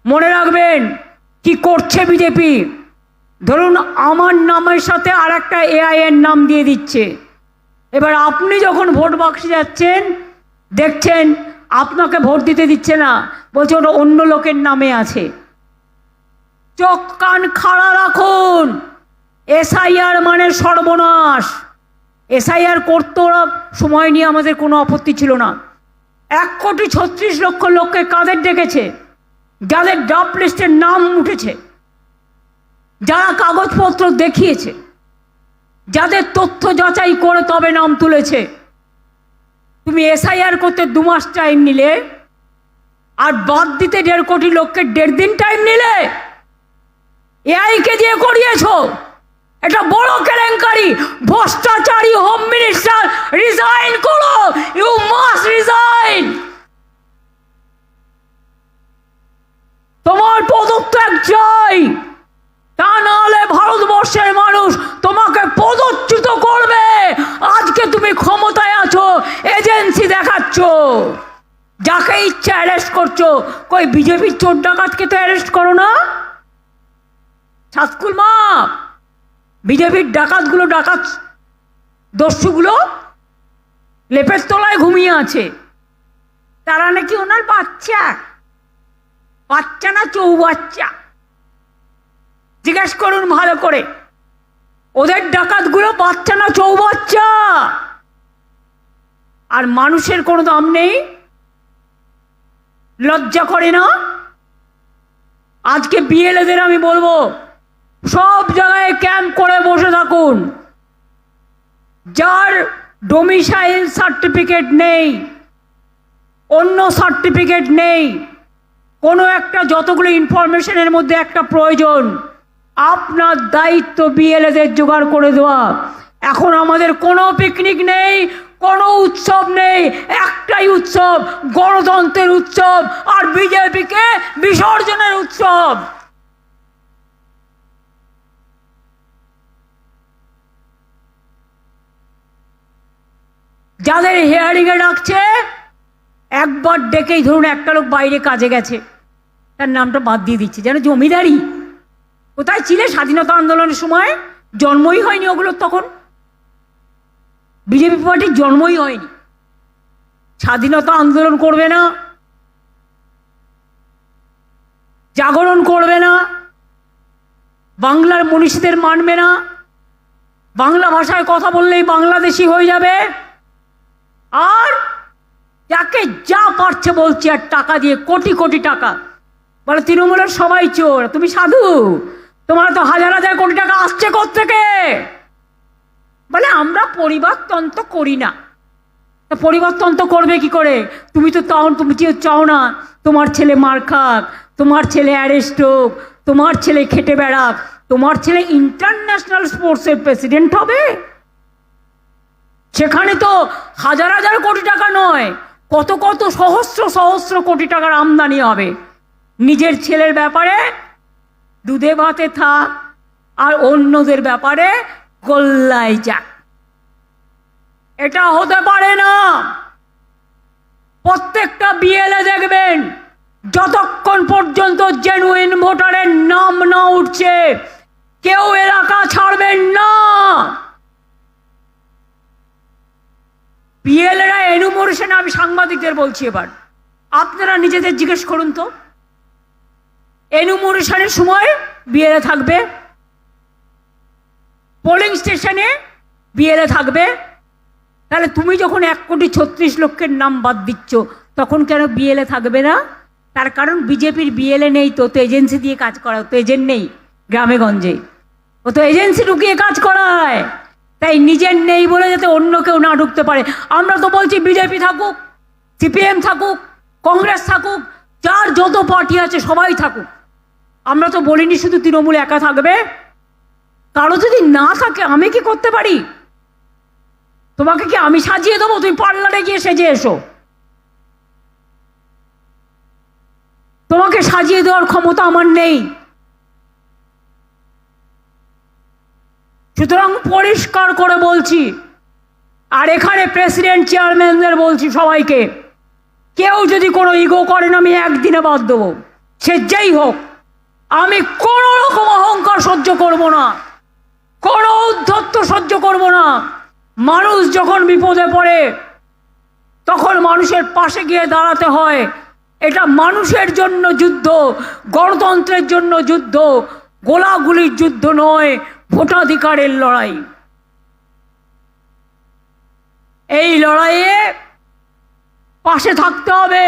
মনে রাখবেন কি করছে বিজেপি। ধরুন আমার নামের সাথে আর একটা এআই এর নাম দিয়ে দিচ্ছে। এবার আপনি যখন ভোট বাক্সে যাচ্ছেন, দেখছেন আপনাকে ভোট দিতে দিচ্ছে না, বলছে ওটা অন্য লোকের নামে আছে। চোখ কান খাড়া রাখুন। এসআইআর মানে সর্বনাশ। এসআইআর করতে ওরা সময় নিয়ে আমাদের কোনো আপত্তি ছিল না। 1,36,00,000 লোককে কাদের ডেকেছে? যাদের ড্রাফট লিস্টের নাম উঠেছে, যারা কাগজপত্র দেখিয়েছে, যাদের তথ্য যাচাই করে তবে নাম তুলেছে। তুমি এসআইআর করতে 2 মাস টাইম নিলে, আর বাদ দিতে 1.5 কোটি লোককে 1.5 দিন টাইম নিলে। এআইকে দিয়ে করিয়েছ, এটা বড় কেলেঙ্কারি। ভ্রষ্টাচারী হোম মিনিস্টার, রিজাইন করো, ইউ মাস্ট রিজাইন। তোমার পদত্যাগ চাই, তা না হলে ভারতবর্ষের মানুষ তোমাকে পদচ্যুত করবে। আজকে তুমি ক্ষমতায় আছো, এজেন্সি দেখাচ্ছ, যাকে ইচ্ছা অ্যারেস্ট করছো। কই বিজেপির চোর ডাকাতকে তো অ্যারেস্ট করো না? ছাতকুল মা, বিজেপির ডাকাতগুলো, ডাকাত দস্যুগুলো লেপের তলায় ঘুমিয়ে আছে। তারা নাকি ওনার বাচ্চা, বাচ্চা না চৌবাচ্চা। জিজ্ঞেস করুন ভালো করে, ওদের ডাকাতগুলো বাচ্চা না চৌবাচ্চা? আর মানুষের কোনো দাম নেই, লজ্জা করে না? আজকে বিএলএদের আমি বলবো, সব জায়গায় ক্যাম্প করে বসে থাকুন। যার ডোমিসাইল সার্টিফিকেট নেই, অন্য সার্টিফিকেট নেই, কোনো একটা, যতগুলো ইনফরমেশনের মধ্যে একটা প্রয়োজন, আপনার দায়িত্ব বিএলএদের জোগাড় করে দেওয়া। এখন আমাদের কোনো পিকনিক নেই, কোনো উৎসব নেই, একটাই উৎসব, গণতন্ত্রের উৎসব আর বিজেপিকে বিসর্জনের উৎসব। যাদের হিয়ারিংয়ে ডাকছে, একবার ডেকেই ধরুন একটা লোক বাইরে কাজে গেছে, তার নামটা বাদ দিয়ে দিচ্ছে, যেন জমিদারি। কোথায় ছিলে স্বাধীনতা আন্দোলনের সময়? জন্মই হয়নি ওগুলোর, তখন বিজেপি পার্টির জন্মই হয়নি। স্বাধীনতা আন্দোলন করবে না, জাগরণ করবে না, বাংলার মনীষীদের মানবে না, বাংলা ভাষায় কথা বললেই বাংলাদেশি হয়ে যাবে, আর যাকে যা পারছে বলছি, আর টাকা দিয়ে কোটি কোটি টাকা। বলে তৃণমূলের সবাই চোর, তুমি সাধু, তোমার তো হাজার হাজার কোটি টাকা আসছে কোত্থেকে? বলে আমরা পরিবারতন্ত্র করি না। তা পরিবারতন্ত্র করবে কি করে? তুমি তো তুমি চাও না তোমার ছেলে মার খাক, তোমার ছেলে অ্যারেস্ট হোক, তোমার ছেলে খেটে বেড়াক, তোমার ছেলে ইন্টারন্যাশনাল স্পোর্টসের প্রেসিডেন্ট হবে। সেখানে তো হাজার হাজার কোটি টাকা নয়, কত কত সহস্র সহস্র কোটি টাকার আমদানি হবে। নিজের ছেলের ব্যাপারে দুধে ভাতে থাক, আর অন্যদের ব্যাপারে গোল্লায় যাক। এটা হতে পারে না। প্রত্যেকটা বিএলএ দেখবেন, যতক্ষণ পর্যন্ত জেনুইন ভোটারের নাম না উঠছে কেউ এলাকা ছাড়বেন না। বিএলএরা এনুমোরেশনে, আমি সাংবাদিকদের বলছি, এবার আপনারা নিজেদের জিজ্ঞেস করুন তো, এনুমোরেশনের সময় বিএলএ থাকবে, পোলিং স্টেশনে বিএলএ থাকবে, তাহলে তুমি যখন 1,36,00,000 নাম বাদ দিচ্ছ তখন কেন বিএলএ থাকবে না? তার কারণ বিজেপির বিএলএ নেই, তো এজেন্সি দিয়ে কাজ করায়, তো এজেন্ট নেই গ্রামে গঞ্জে, ও তো এজেন্সি ঢুকিয়ে কাজ করায়। তাই নিজের নেই বলে যাতে অন্য কেউ না ঢুকতে পারে। আমরা তো বলছি বিজেপি থাকুক, সিপিএম থাকুক, কংগ্রেস থাকুক, যার যত পার্টি আছে সবাই থাকুক। আমরা তো বলিনি শুধু তৃণমূল একা থাকবে। কারো যদি না থাকে আমি কি করতে পারি? তোমাকে কি আমি সাজিয়ে দেবো? তুমি পার্লারে গিয়ে সেজে এসো, তোমাকে সাজিয়ে দেওয়ার ক্ষমতা আমার নেই। সুতরাং পরিষ্কার করে বলছি, আর এখানে প্রেসিডেন্ট চেয়ারম্যানদের বলছি সবাইকে, কেউ যদি কোনো ইগো করেন আমি একদিনে বাদ দেবো, সে যেই হোক। আমি কোনো রকম অহংকার সহ্য করব না, কোনো উদ্ধত্ত সহ্য করব না। মানুষ যখন বিপদে পড়ে তখন মানুষের পাশে গিয়ে দাঁড়াতে হয়। এটা মানুষের জন্য যুদ্ধ, গণতন্ত্রের জন্য যুদ্ধ, গোলাগুলির যুদ্ধ নয়, ভোটাধিকারের লড়াই। এই লড়াইয়ে পাশে থাকতে হবে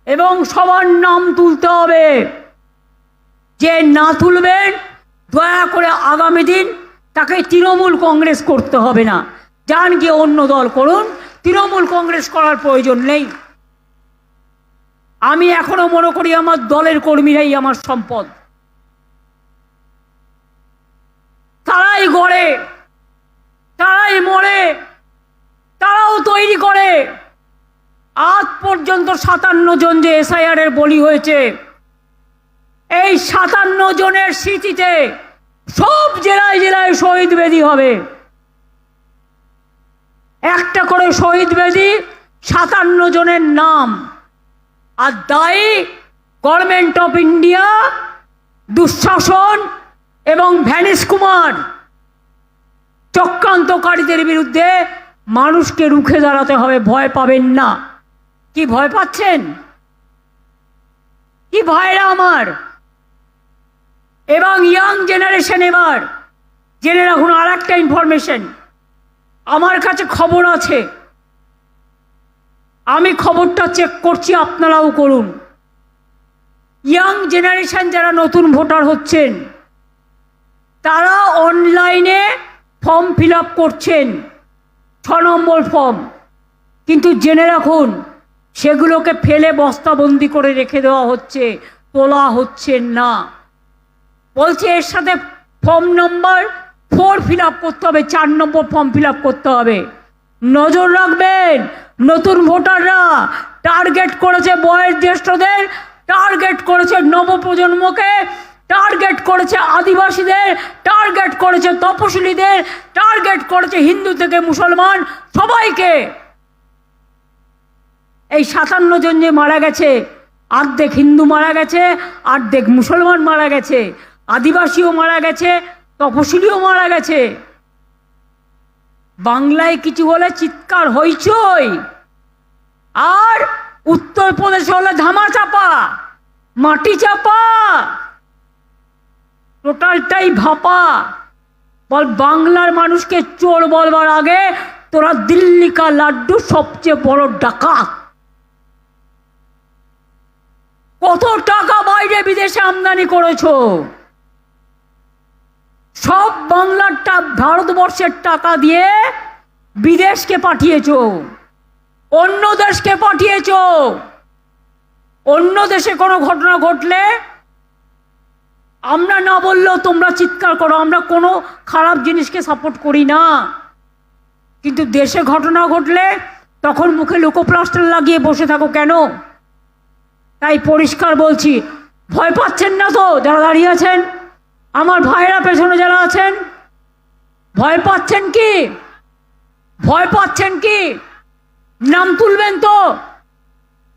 এবং সবার নাম তুলতে হবে। যে না তুলবেন দয়া করে আগামী দিন তাকে তৃণমূল কংগ্রেস করতে হবে না, যান গিয়ে অন্য দল করুন, তৃণমূল কংগ্রেস করার প্রয়োজন নেই। আমি এখনো মনে করি আমার দলের কর্মীরাই আমার সম্পদ। তারাই গড়ে, তারাই মরে, তারাও তৈরি করে। আজ পর্যন্ত 57 জন যে এসআইআর এর বলি হয়েছে, এই 57 জনের স্মৃতিতে সব জেলায় জেলায় শহীদ বেদি হবে। একটা করে শহীদ বেদি, 57 জনের নাম। আর দায়ী গভর্নমেন্ট অফ ইন্ডিয়া, দুঃশাসন এবং ভ্যানিশ কুমার চক্রান্তকারীদের বিরুদ্ধে মানুষকে রুখে দাঁড়াতে হবে। ভয় পাবেন না। কি ভয় পাচ্ছেন? কি ভয়রা আমার? এবং ইয়াং জেনারেশন এবার জেনে রাখুন আর একটা ইনফরমেশন। আমার কাছে খবর আছে, আমি খবরটা চেক করছি, আপনারাও করুন। ইয়াং জেনারেশন যারা নতুন ভোটার হচ্ছেন তারা অনলাইনে ফর্ম ফিল আপ করছেন, 6 নম্বর ফর্ম, কিন্তু জেনে রাখুন সেগুলোকে ফেলে বস্তাবন্দি করে রেখে দেওয়া হচ্ছে, তোলা হচ্ছে না। বলছে এর সাথে ফর্ম নম্বর 4 ফিল আপ করতে হবে, 4 নম্বর ফর্ম ফিল আপ করতে হবে। নজর রাখবেন, নতুন ভোটাররা টার্গেট করেছে বয়োজ্যেষ্ঠদের, টার্গেট করেছে নবপ্রজন্মকে, টার্গেট করেছে আদিবাসীদের, টার্গেট করেছে তপশিলীদের, টার্গেট করেছে হিন্দু থেকে মুসলমান সবাইকে। এই 57 জন যে মারা গেছে, অর্ধেক হিন্দু মারা গেছে, অর্ধেক মুসলমান মারা গেছে, আদিবাসীও মারা গেছে, তপশিলীও মারা গেছে। বাংলায় কিছু হলে চিৎকার হইচই, আর উত্তরপ্রদেশে হলে ধামা চাপা, মাটি চাপা। টোটালটাই ভাপা। বল বাংলার মানুষকে চোর বলবার আগে তোরা দিল্লি কা লাড্ডু সবচেয়ে বড় ডাকাত। কত টাকা বাইরে বিদেশে আমদানি করেছো? সব বাংলার ভারতবর্ষের টাকা দিয়ে বিদেশকে পাঠিয়েছো, অন্য দেশকে পাঠিয়েছো। অন্য দেশে কোনো ঘটনা ঘটলে আমরা না বললেও তোমরা চিৎকার করো, আমরা কোনো খারাপ জিনিসকে সাপোর্ট করি না। কিন্তু দেশে ঘটনা ঘটলে তখন মুখে লুকোপ্লাস্টার লাগিয়ে বসে থাকো কেন? তাই পরিষ্কার বলছি, ভয় পাচ্ছেন না তো যারা দাঁড়িয়ে আছেন? আমার ভাইয়েরা পেছনে যারা আছেন, ভয় পাচ্ছেন কি? ভয় পাচ্ছেন কি? নাম তুলবেন তো?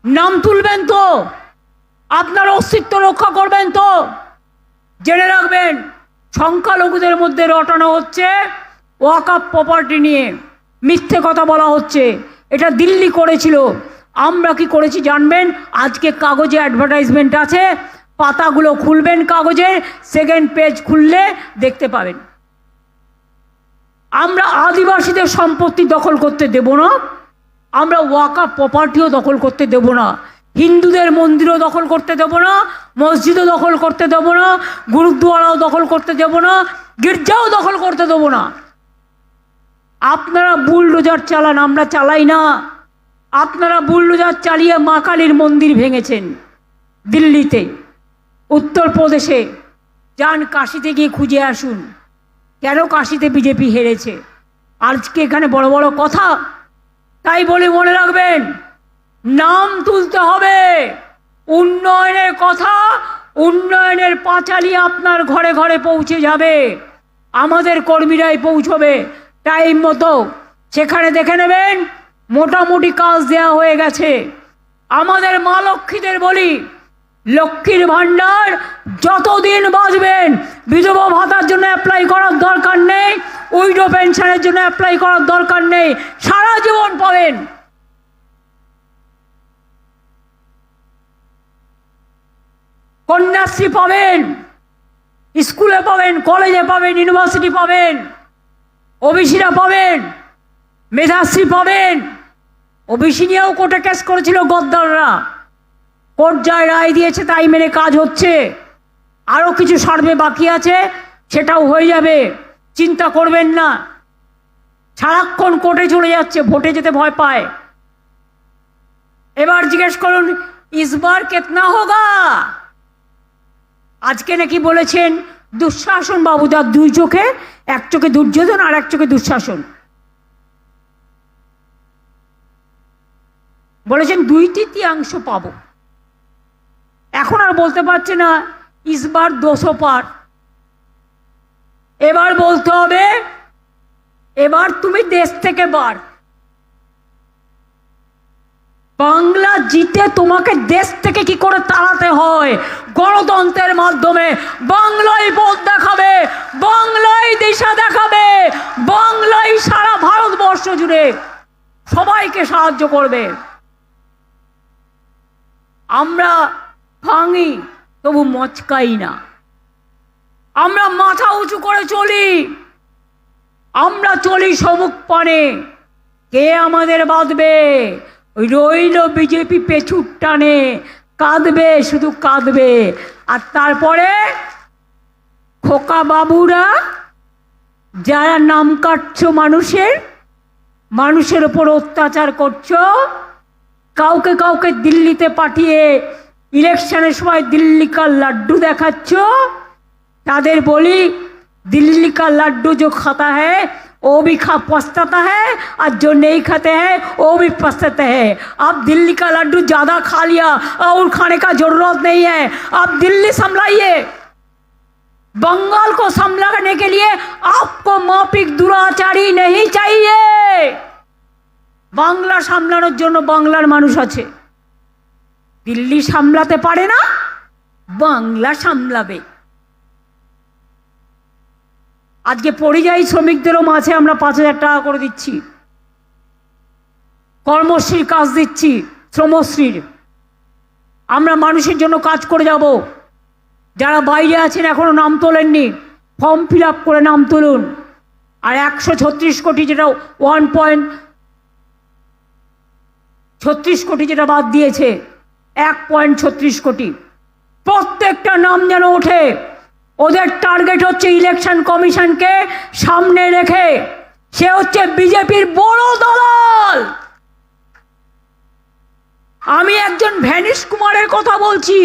নাম তুলবেন তো? আপনার অস্তিত্ব রক্ষা করবেন তো? জেনে রাখবেন, সংখ্যালঘুদের মধ্যে রটানো হচ্ছে ওয়াকফ প্রপার্টি নিয়ে, মিথ্যে কথা বলা হচ্ছে। এটা দিল্লি করেছিল। আমরা কি করেছি জানবেন? আজকে কাগজে অ্যাডভার্টাইজমেন্ট আছে, পাতাগুলো খুলবেন কাগজের, সেকেন্ড পেজ খুললে দেখতে পাবেন। আমরা আদিবাসীদের সম্পত্তি দখল করতে দেব না, আমরা ওয়াকফ প্রপার্টিও দখল করতে দেব না, হিন্দুদের মন্দিরও দখল করতে দেব না, মসজিদও দখল করতে দেব না, গুরুদ্বারাও দখল করতে দেব না, গির্জাও দখল করতে দেব না। আপনারা বুলডোজার চালান, আমরা চালাই না। আপনারা বুলডোজার চালিয়ে মা কালীর মন্দির ভেঙেছেন দিল্লিতে, উত্তরপ্রদেশে। যান কাশিতে গিয়ে খুঁজে আসুন কেন কাশিতে বিজেপি হেরেছে। আজকে এখানে বড় বড় কথা, তাই বলে মনে রাখবেন, নাম তুলতে হবে। উন্নয়নের কথা, উন্নয়নের পাঁচালী আপনার ঘরে ঘরে পৌঁছে যাবে, আমাদের কর্মীরাই পৌঁছবে টাইম মতো। সেখানে দেখে নেবেন মোটামুটি কাজ দেওয়া হয়ে গেছে। আমাদের মা লক্ষ্মীদের বলি, লক্ষ্মীর ভাণ্ডার যতদিন বাঁচবেন বিধবা ভাতার জন্য অ্যাপ্লাই করার দরকার নেই, উইডো পেনশনের জন্য অ্যাপ্লাই করার দরকার নেই, সারা জীবন পাবেন। কন্যাশ্রী পাবেন, স্কুলে পাবেন, কলেজে পাবেন, ইউনিভার্সিটি পাবেন, ওবিসিরা পাবেন, মেধাশ্রী পাবেন। ওবিসি নিয়েও কোর্টে কেস করেছিল গদ্দাররা, কোর্ট যায় রায় দিয়েছে, তাই মেনে কাজ হচ্ছে। আরও কিছু সার্ভে বাকি আছে, সেটাও হয়ে যাবে, চিন্তা করবেন না। সারাক্ষণ কোর্টে চলে যাচ্ছে, ভোটে যেতে ভয় পায়। এবার জিজ্ঞেস করুন, ইসবার কেতনা হোগা? আজকে নাকি বলেছেন দুঃশাসন বাবুদার দুই চোখে, এক চোখে দুর্যোধন আর এক চোখে দুঃশাসন। বলেছেন 2/3 পাবো। এখন আর বলতে পারছে না ইসবার 200 পার। এবার বলতে হবে, এবার তুমি দেশ থেকে বার। বাংলা জিতে তোমাকে দেশ থেকে কি করে তাড়াতে হয়? গণতন্ত্রের মাধ্যমে। বাংলাই পথ দেখাবে, বাংলাই দিশা দেখাবে, বাংলাই সারা ভারতবর্ষ জুড়ে সবাইকে সাহায্য করবে। আমরা ভাঙি তবু মচকাই না, আমরা মাথা উঁচু করে চলি, আমরা চলি সমুখ পানে। কে আমাদের বাঁধবে? রইল বিজেপি পেছুর টানে, কাঁদবে, শুধু কাঁদবে। আর তারপরে খোকা বাবুরা যারা নাম কাটছো মানুষের ওপর অত্যাচার করছো, কাউকে কাউকে দিল্লিতে পাঠিয়ে ইলেকশনের সময় দিল্লি কা লাড্ডু দেখাচ্ছ, তাদের বলি दिल्ली का लड्डू जो खाता है वो भी पछताता है और जो नहीं खाते हैं वो भी पछताते हैं। अब दिल्ली का लड्डू ज़्यादा खा लिया और खाने का ज़रूरत नहीं है, आप दिल्ली संभलाइए। बंगाल को संभालने के लिए आपको माफिक दुराचारी नहीं चाहिए। बांग्ला सामलानोर जोन्नो बांग्लार मानुष आछे, दिल्ली सामलाते पारे ना, बांग्ला सामलाबे। आज के परिযায়ী শ্রমিকদেরও মাঝে আমরা 5000 টাকা করে দিচ্ছি, কর্মশ্রীর কাজ দিচ্ছি, শ্রমশ্রীর। আমরা মানুষের জন্য কাজ করে যাব। যারা বাইরে আছেন এখনো নাম তোলেননি, ফর্ম ফিল আপ করে নাম তুলুন। আর 136 কোটি, যেটা 1.36 কোটি যেটা বাদ দিয়েছে, 1.36 কোটি, প্রত্যেকটা নাম যেন ওঠে। ওদের টার্গেট হচ্ছে ইলেকশন কমিশনকে সামনে রেখে, সে হচ্ছে বিজেপির বড় দলাল। আমি একজন ভ্যানিশ কুমারের কথা বলছি,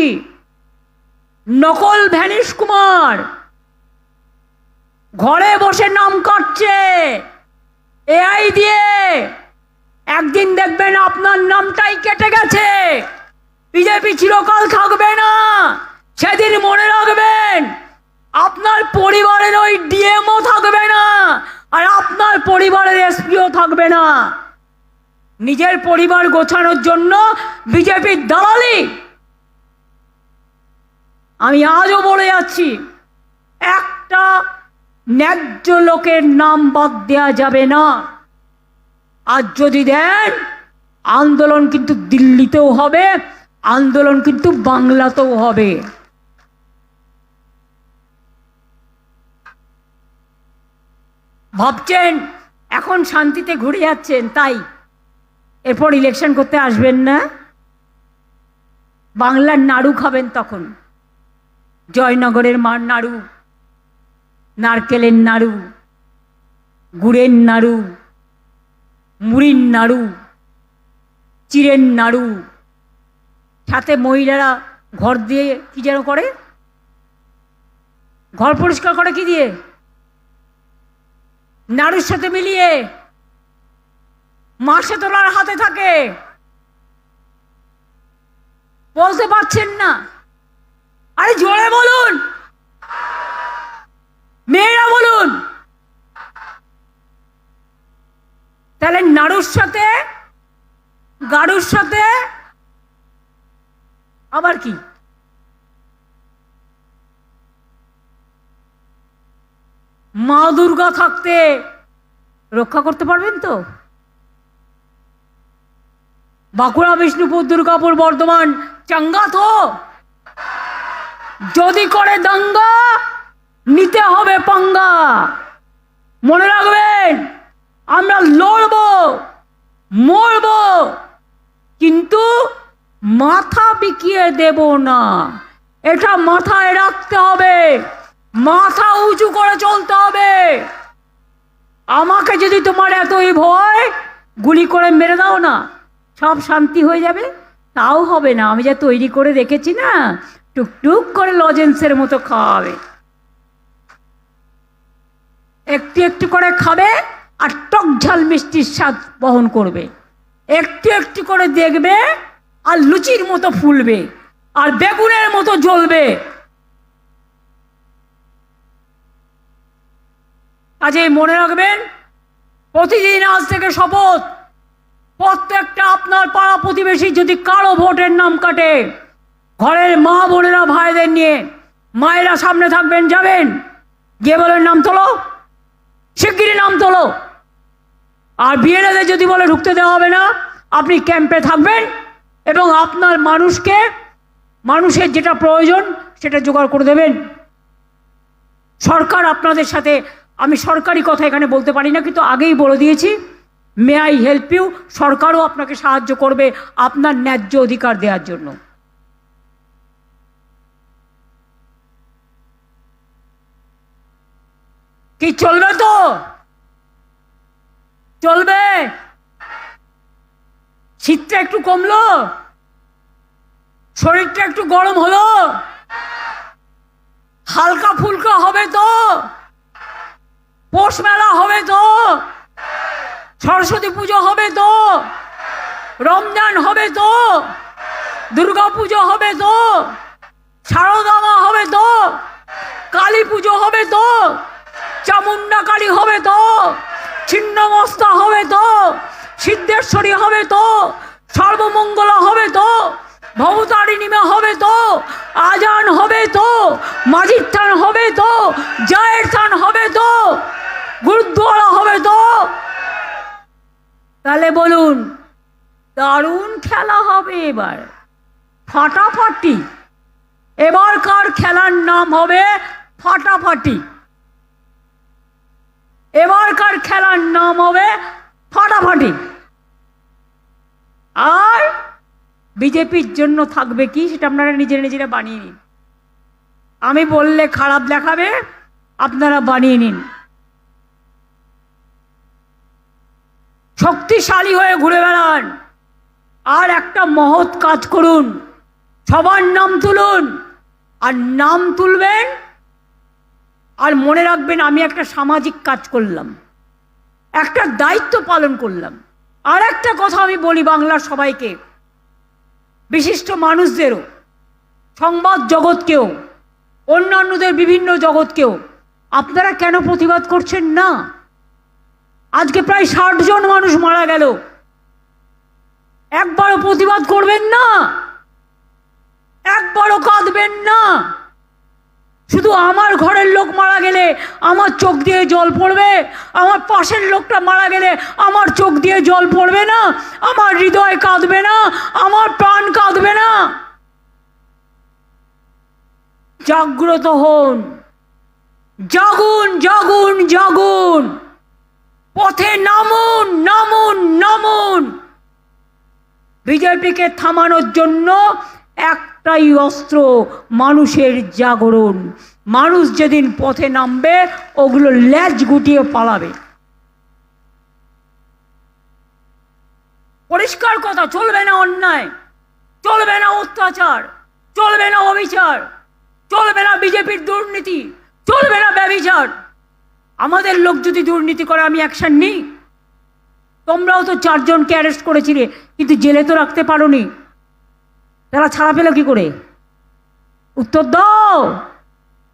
নকল ভ্যানিশ কুমার, ঘরে বসে নাম কাটছে এআই দিয়ে। একদিন দেখবেন আপনার নামটাই কেটে গেছে, বিজেপি চিরকাল থাকবে না। সেদিন মনে রাখবেন, আপনার পরিবারের ওই ডিএমও থাকবে না, আর আপনার পরিবারের এসপিও থাকবে না। নিজের পরিবার গোছানোর জন্য বিজেপির দালালি। আমি আজও বলে যাচ্ছি, একটা ন্যায্য লোকের নাম বাদ দেওয়া যাবে না। আর যদি দেন, আন্দোলন কিন্তু দিল্লিতেও হবে, আন্দোলন কিন্তু বাংলাতেও হবে। ভাবছেন এখন শান্তিতে ঘুরে যাচ্ছেন, তাই এরপর ইলেকশন করতে আসবেন না? বাংলার নাড়ু খাবেন তখন, জয়নগরের মার নাড়ু, নারকেলের নাড়ু, গুড়ের নাড়ু, মুড়ির নাড়ু, চিড়ের নাড়ু। সাথে মহিলারা ঘর দিয়ে কি যেন করে, ঘর পরিষ্কার করে কি দিয়ে? নাড়ুর সাথে মিলিয়ে মাসে তোলার হাতে থাকে। বলতে পারছেন না? আরে জোরে বলুন, মেয়েরা বলুন। তাহলে নাড়ুর সাথে, গাড়ুর সাথে আবার কি? মা দুর্গা থাকতে রক্ষা করতে পারবেন তো? বাঁকুড়া, বিষ্ণুপুর, দুর্গাপুর, বর্ধমান চাঙ্গা তো? যদি করে দাঙ্গা, নিতে হবে পাঙ্গা। মনে রাখবেন, আমরা লড়বো, মরবো, কিন্তু মাথা বিকিয়ে দেব না। এটা মাথায় রাখতে হবে, মাথা উঁচু করে চলতে হবে। আমাকে যদি তোমার এতই ভয়, গুলি করে মেরে দাও না, সব শান্তি হয়ে যাবে। তাও হবে না। আমি যা তৈরি করে রেখেছি না, টুকটুক করে লজেন্সের মতো খাওয়াবে। একটু একটু করে খাবে, আর টক ঝাল মিষ্টির স্বাদ বহন করবে। একটু একটু করে দেখবে, আর লুচির মতো ফুলবে, আর বেগুনের মতো জ্বলবে। কাজেই মনে রাখবেন, প্রতিদিন আজ থেকে শপথ, প্রত্যেকটা আপনার পাড়া প্রতিবেশী যদি কারো ভোটের নাম কাটে, ঘরের মা বোনেরা ভাইদের নিয়ে, মায়েরা সামনে থাকবেন, যাবেন, গিয়ে বলেন নাম তোলো, শিগগিরই নাম তোলো। আর বিএলএদের যদি বলে ঢুকতে দেওয়া হবে না, আপনি ক্যাম্পে থাকবেন এবং আপনার মানুষকে, মানুষের যেটা প্রয়োজন সেটা জোগাড় করে দেবেন। সরকার আপনাদের সাথে, আমি সরকারি কথা এখানে বলতে পারি না, কিন্তু আগেই বলে দিয়েছি, মে আই হেল্প ইউ, সরকারও আপনাকে সাহায্য করবে আপনার ন্যায্য অধিকার দেওয়ার জন্য। কি চলবে তো? চলবে? শীতটা একটু কমলো, শরীরটা একটু গরম হলো, হালকা ফুলকা হবে তো? পৌষ মেলা হবে তো? সরস্বতী পুজো হবে তো? রমজান হবে তো? দুর্গা পুজো হবে তো? শারদা মা হবে তো? কালী পুজো হবে তো? চামুন্ডা কালী হবে তো? ছিন্নমস্তা হবে তো? সিদ্ধেশ্বরী হবে তো? সর্বমঙ্গলা হবে তো? ভবতারিণীমা হবে তো? আজান হবে তো? মাঝির থান হবে তো? জায়ের থান হবে তো? গুরুদ্বারা হবে তো? তাহলে বলুন, দারুণ খেলা হবে এবার, ফাটাফাটি। এবারকার খেলার নাম হবে ফাটাফাটি। এবারকার খেলার নাম হবে ফাটাফাটি। আর বিজেপির জন্য থাকবে কি সেটা আপনারা নিজেরা বানিয়ে নিন। আমি বললে খারাপ দেখাবে, আপনারা বানিয়ে নিন। শক্তিশালী হয়ে ঘুরে বেড়ান, আর একটা মহৎ কাজ করুন, সবার নাম তুলুন। আর নাম তুলবেন আর মনে রাখবেন আমি একটা সামাজিক কাজ করলাম, একটা দায়িত্ব পালন করলাম। আর একটা কথা আমি বলি বাংলার সবাইকে, বিশিষ্ট মানুষদেরও, সংবাদ জগৎকেও, অন্যান্যদের বিভিন্ন জগৎকেও, আপনারা কেন প্রতিবাদ করছেন না? আজকে প্রায় 60 জন মানুষ মারা গেল, একবারও প্রতিবাদ করবেন না? একবারও কাঁদবেন না? শুধু আমার ঘরের লোক মারা গেলে আমার চোখ দিয়ে জল পড়বে, আমার পাশের লোকটা মারা গেলে আমার চোখ দিয়ে জল পড়বে না? আমার হৃদয় কাঁদবে না? আমার প্রাণ কাঁদবে না? জাগ্রত হন, জাগুন জাগুন জাগুন, পথে নামুন নামুন নামুন। বিজেপিকে থামানোর জন্য একটাই অস্ত্র, মানুষের জাগরণ। মানুষ যেদিন পথে নামবে ওগুলো লেজ গুটিয়ে পালাবে। পরিষ্কার কথা, চলবে না অন্যায়, চলবে না অত্যাচার, চলবে না অবিচার, চলবে না বিজেপির দুর্নীতি, চলবে না ব্যভিচার। আমাদের লোক যদি দুর্নীতি করে আমি অ্যাকশন নিই। তোমরাও তো 4 জনকে অ্যারেস্ট করেছিলে, কিন্তু জেলে তো রাখতে পারোনি। তারা ছাড়া পেল কি করে? উত্তর দাও।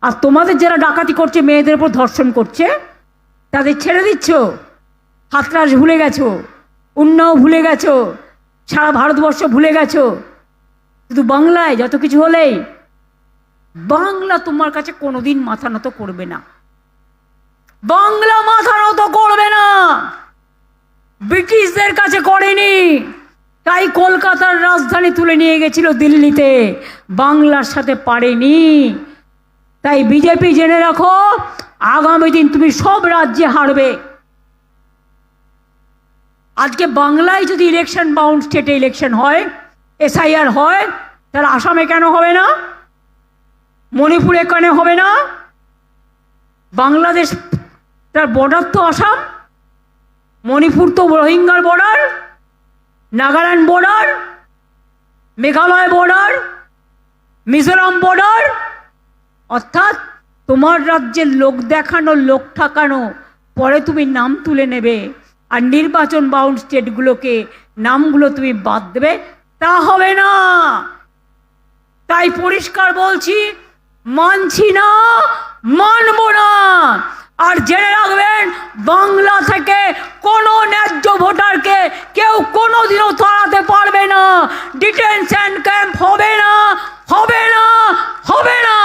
আর তোমাদের যারা ডাকাতি করছে, মেয়েদের উপর ধর্ষণ করছে, তাদের ছেড়ে দিচ্ছ। হাতরাস ভুলে গেছো, উন্নাও ভুলে গেছো, সারা ভারতবর্ষ ভুলে গেছো। শুধু বাংলায় যত কিছু হলেই বাংলা তোমার কাছে কোনোদিন মাথা নত করবে না। বাংলা মাথা নত করবে না। ব্রিটিশদের কাছে করেনি, তাই কলকাতার রাজধানী তুলে নিয়ে গেছিল দিল্লিতে, বাংলার সাথে পারেনি। তাই বিজেপি জেনে রাখো, আগামী দিন তুমি সব রাজ্যে হারবে। আজকে বাংলায় যদি ইলেকশন বাউন্ড স্টেটে ইলেকশন হয়, এসআইআর হয়, তাহলে আসামে কেন হবে না? মণিপুরে কেন হবে না? বাংলাদেশ তার বর্ডার তো আসাম, মণিপুর তো রোহিঙ্গার border, Nagaland border, Meghalaya border, Mizoram border. অর্থাৎ তোমার রাজ্যের লোক দেখানো, লোক ঠাকানো, পরে তুমি নাম তুলে নেবে আর নির্বাচন বাউন্ড স্টেটগুলোকে নামগুলো তুমি বাদ দেবে, তা হবে না। তাই পরিষ্কার বলছি, মানছি না, মানব না। আর জেনে রাখবেন, বাংলা থেকে কোনো ন্যায্য ভোটারকে কেউ কোনোদিনও তাড়াতে পারবে না। ডিটেনশন ক্যাম্প হবে না, হবে না, হবে না।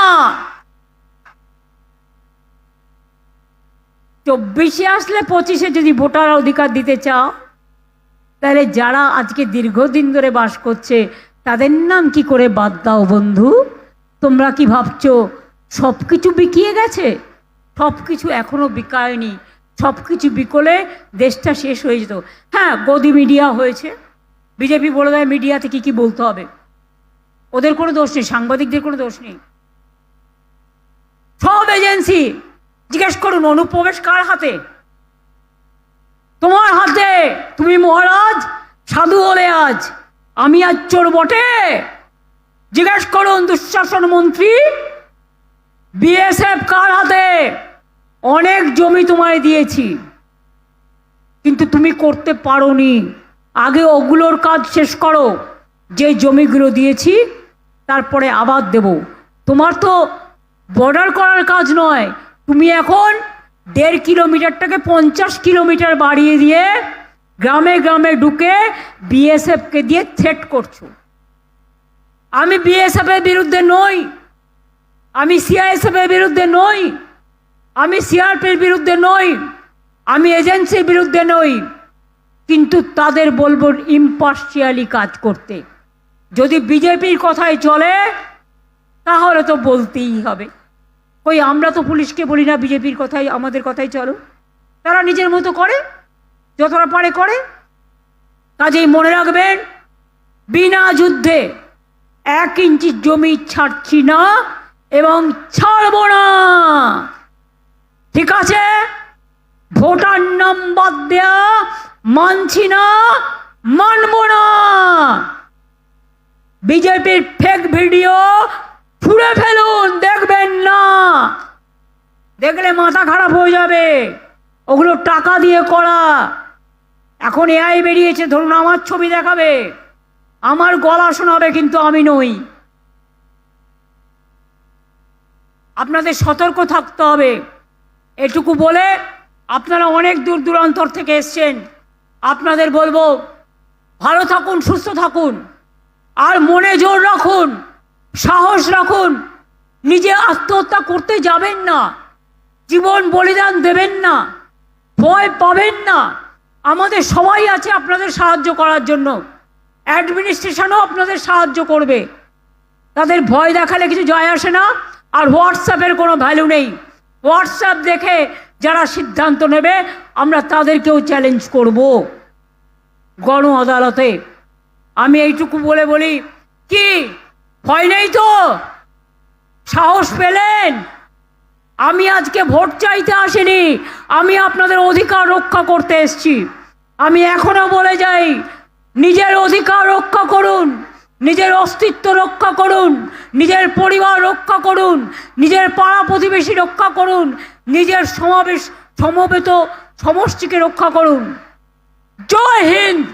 24-এ আসলে 25-এ যদি ভোটার অধিকার দিতে চাও, তাহলে যারা আজকে দীর্ঘদিন ধরে বাস করছে তাদের নাম কি করে বাদ দাও বন্ধু? তোমরা কি ভাবছো সব কিছু বিকিয়ে গেছে? সব কিছু এখনো বিকায়নি। সব কিছু বিকলে দেশটা শেষ হয়ে যেত। হ্যাঁ, গদি মিডিয়া হয়েছে, বিজেপি বলে দেয় মিডিয়াতে কি কি বলতে হবে। ওদের কোনো দোষ নেই, সাংবাদিকদের কোনো দোষ নেই। সব এজেন্সি, জিজ্ঞেস করুন অনুপ্রবেশ কার হাতে? তোমার হাতে। তুমি মহারাজ সাধু হলে আজ, আমি আজ চোর বটে। জিজ্ঞেস করুন দুঃশাসন মন্ত্রী, বিএসএফ কার হাতে? অনেক জমি তোমায় দিয়েছি, কিন্তু তুমি করতে পারোনি। আগে ওগুলোর কাজ শেষ করো, যে জমিগুলো দিয়েছি তারপরে আবার দেব। তোমার তো বর্ডার করার কাজ নয়, তুমি এখন 1.5 কিলোমিটারটাকে 50 কিলোমিটার বাড়িয়ে দিয়ে গ্রামে গ্রামে ঢুকে বিএসএফকে দিয়ে থ্রেট করছো। আমি বিএসএফের বিরুদ্ধে নই, আমি সিআইএসএফের বিরুদ্ধে নই, আমি সিআরপির বিরুদ্ধে নই, আমি এজেন্সির বিরুদ্ধে নই, কিন্তু তাদের বলবো ইম্পার্শিয়ালি কাজ করতে। যদি বিজেপির কথায় চলে তাহলে তো বলতেই হবে। ওই আমরা তো পুলিশকে বলি না বিজেপির কথাই আমাদের কথাই চলো, তারা নিজের মতো করে, যতটা পারে করে। কাজেই মনে রাখবেন, বিনা যুদ্ধে 1 ইঞ্চি জমি ছাড়ছি না এবং ছাড়বো না। ঠিক আছে? ভোটার নাম বাদ দেয়া মানছি না, মানবো না। বিজেপির ফেক ভিডিও ছুঁড়ে ফেলুন, দেখবেন না। দেখলে মাথা খারাপ হয়ে যাবে, ওগুলো টাকা দিয়ে করা। এখন এআই বেরিয়েছে, ধরুন আমার ছবি দেখাবে, আমার গলা শোনাবে, কিন্তু আমি নই। আপনাদের সতর্ক থাকতে হবে। এটুকু বলে, আপনারা অনেক দূর দূরান্তর থেকে এসছেন, আপনাদের বলবো ভালো থাকুন, সুস্থ থাকুন, আর মনে জোর রাখুন, সাহস রাখুন। নিজে আত্মহত্যা করতে যাবেন না, জীবন বলিদান দেবেন না, ভয় পাবেন না। আমাদের সবাই আছে আপনাদের সাহায্য করার জন্য, অ্যাডমিনিস্ট্রেশনও আপনাদের সাহায্য করবে। তাদের ভয় দেখালে কিছু যায় আসে না। আর হোয়াটসঅ্যাপের কোনো ভ্যালু নেই। হোয়াটসঅ্যাপ দেখে যারা সিদ্ধান্ত নেবে, আমরা তাদেরকেও চ্যালেঞ্জ করব গণ আদালতে। আমি এইটুকু বলে বলি, কি ভয় নেই তো? সাহস পেলেন? আমি আজকে ভোট চাইতে আসিনি, আমি আপনাদের অধিকার রক্ষা করতে এসেছি। আমি এখনো বলে যাই, নিজের অধিকার রক্ষা করুন, নিজের অস্তিত্ব রক্ষা করুন, নিজের পরিবার রক্ষা করুন, নিজের পাড়া প্রতিবেশী রক্ষা করুন, নিজের সমবেত সমষ্টিকে রক্ষা করুন। জয় হিন্দ,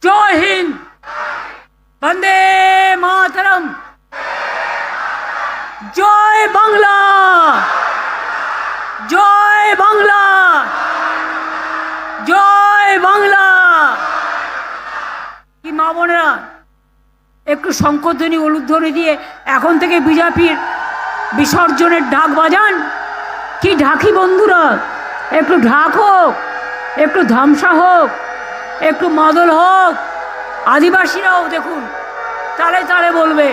জয় হিন্দ, বন্দে মাতরম, জয় বাংলা, জয় বাংলা, জয় বাংলা। কি মা বোনেরা, একটু শঙ্খধ্বনি উলুধ্বনি দিয়ে এখন থেকে বিজেপির বিসর্জনের ঢাক বাজান। কি ঢাকি বন্ধুরা, একটু ঢাক হোক, একটু ধামসা হোক, একটু মাদল হোক। আদিবাসীরাও দেখুন তালে তালে বলবে।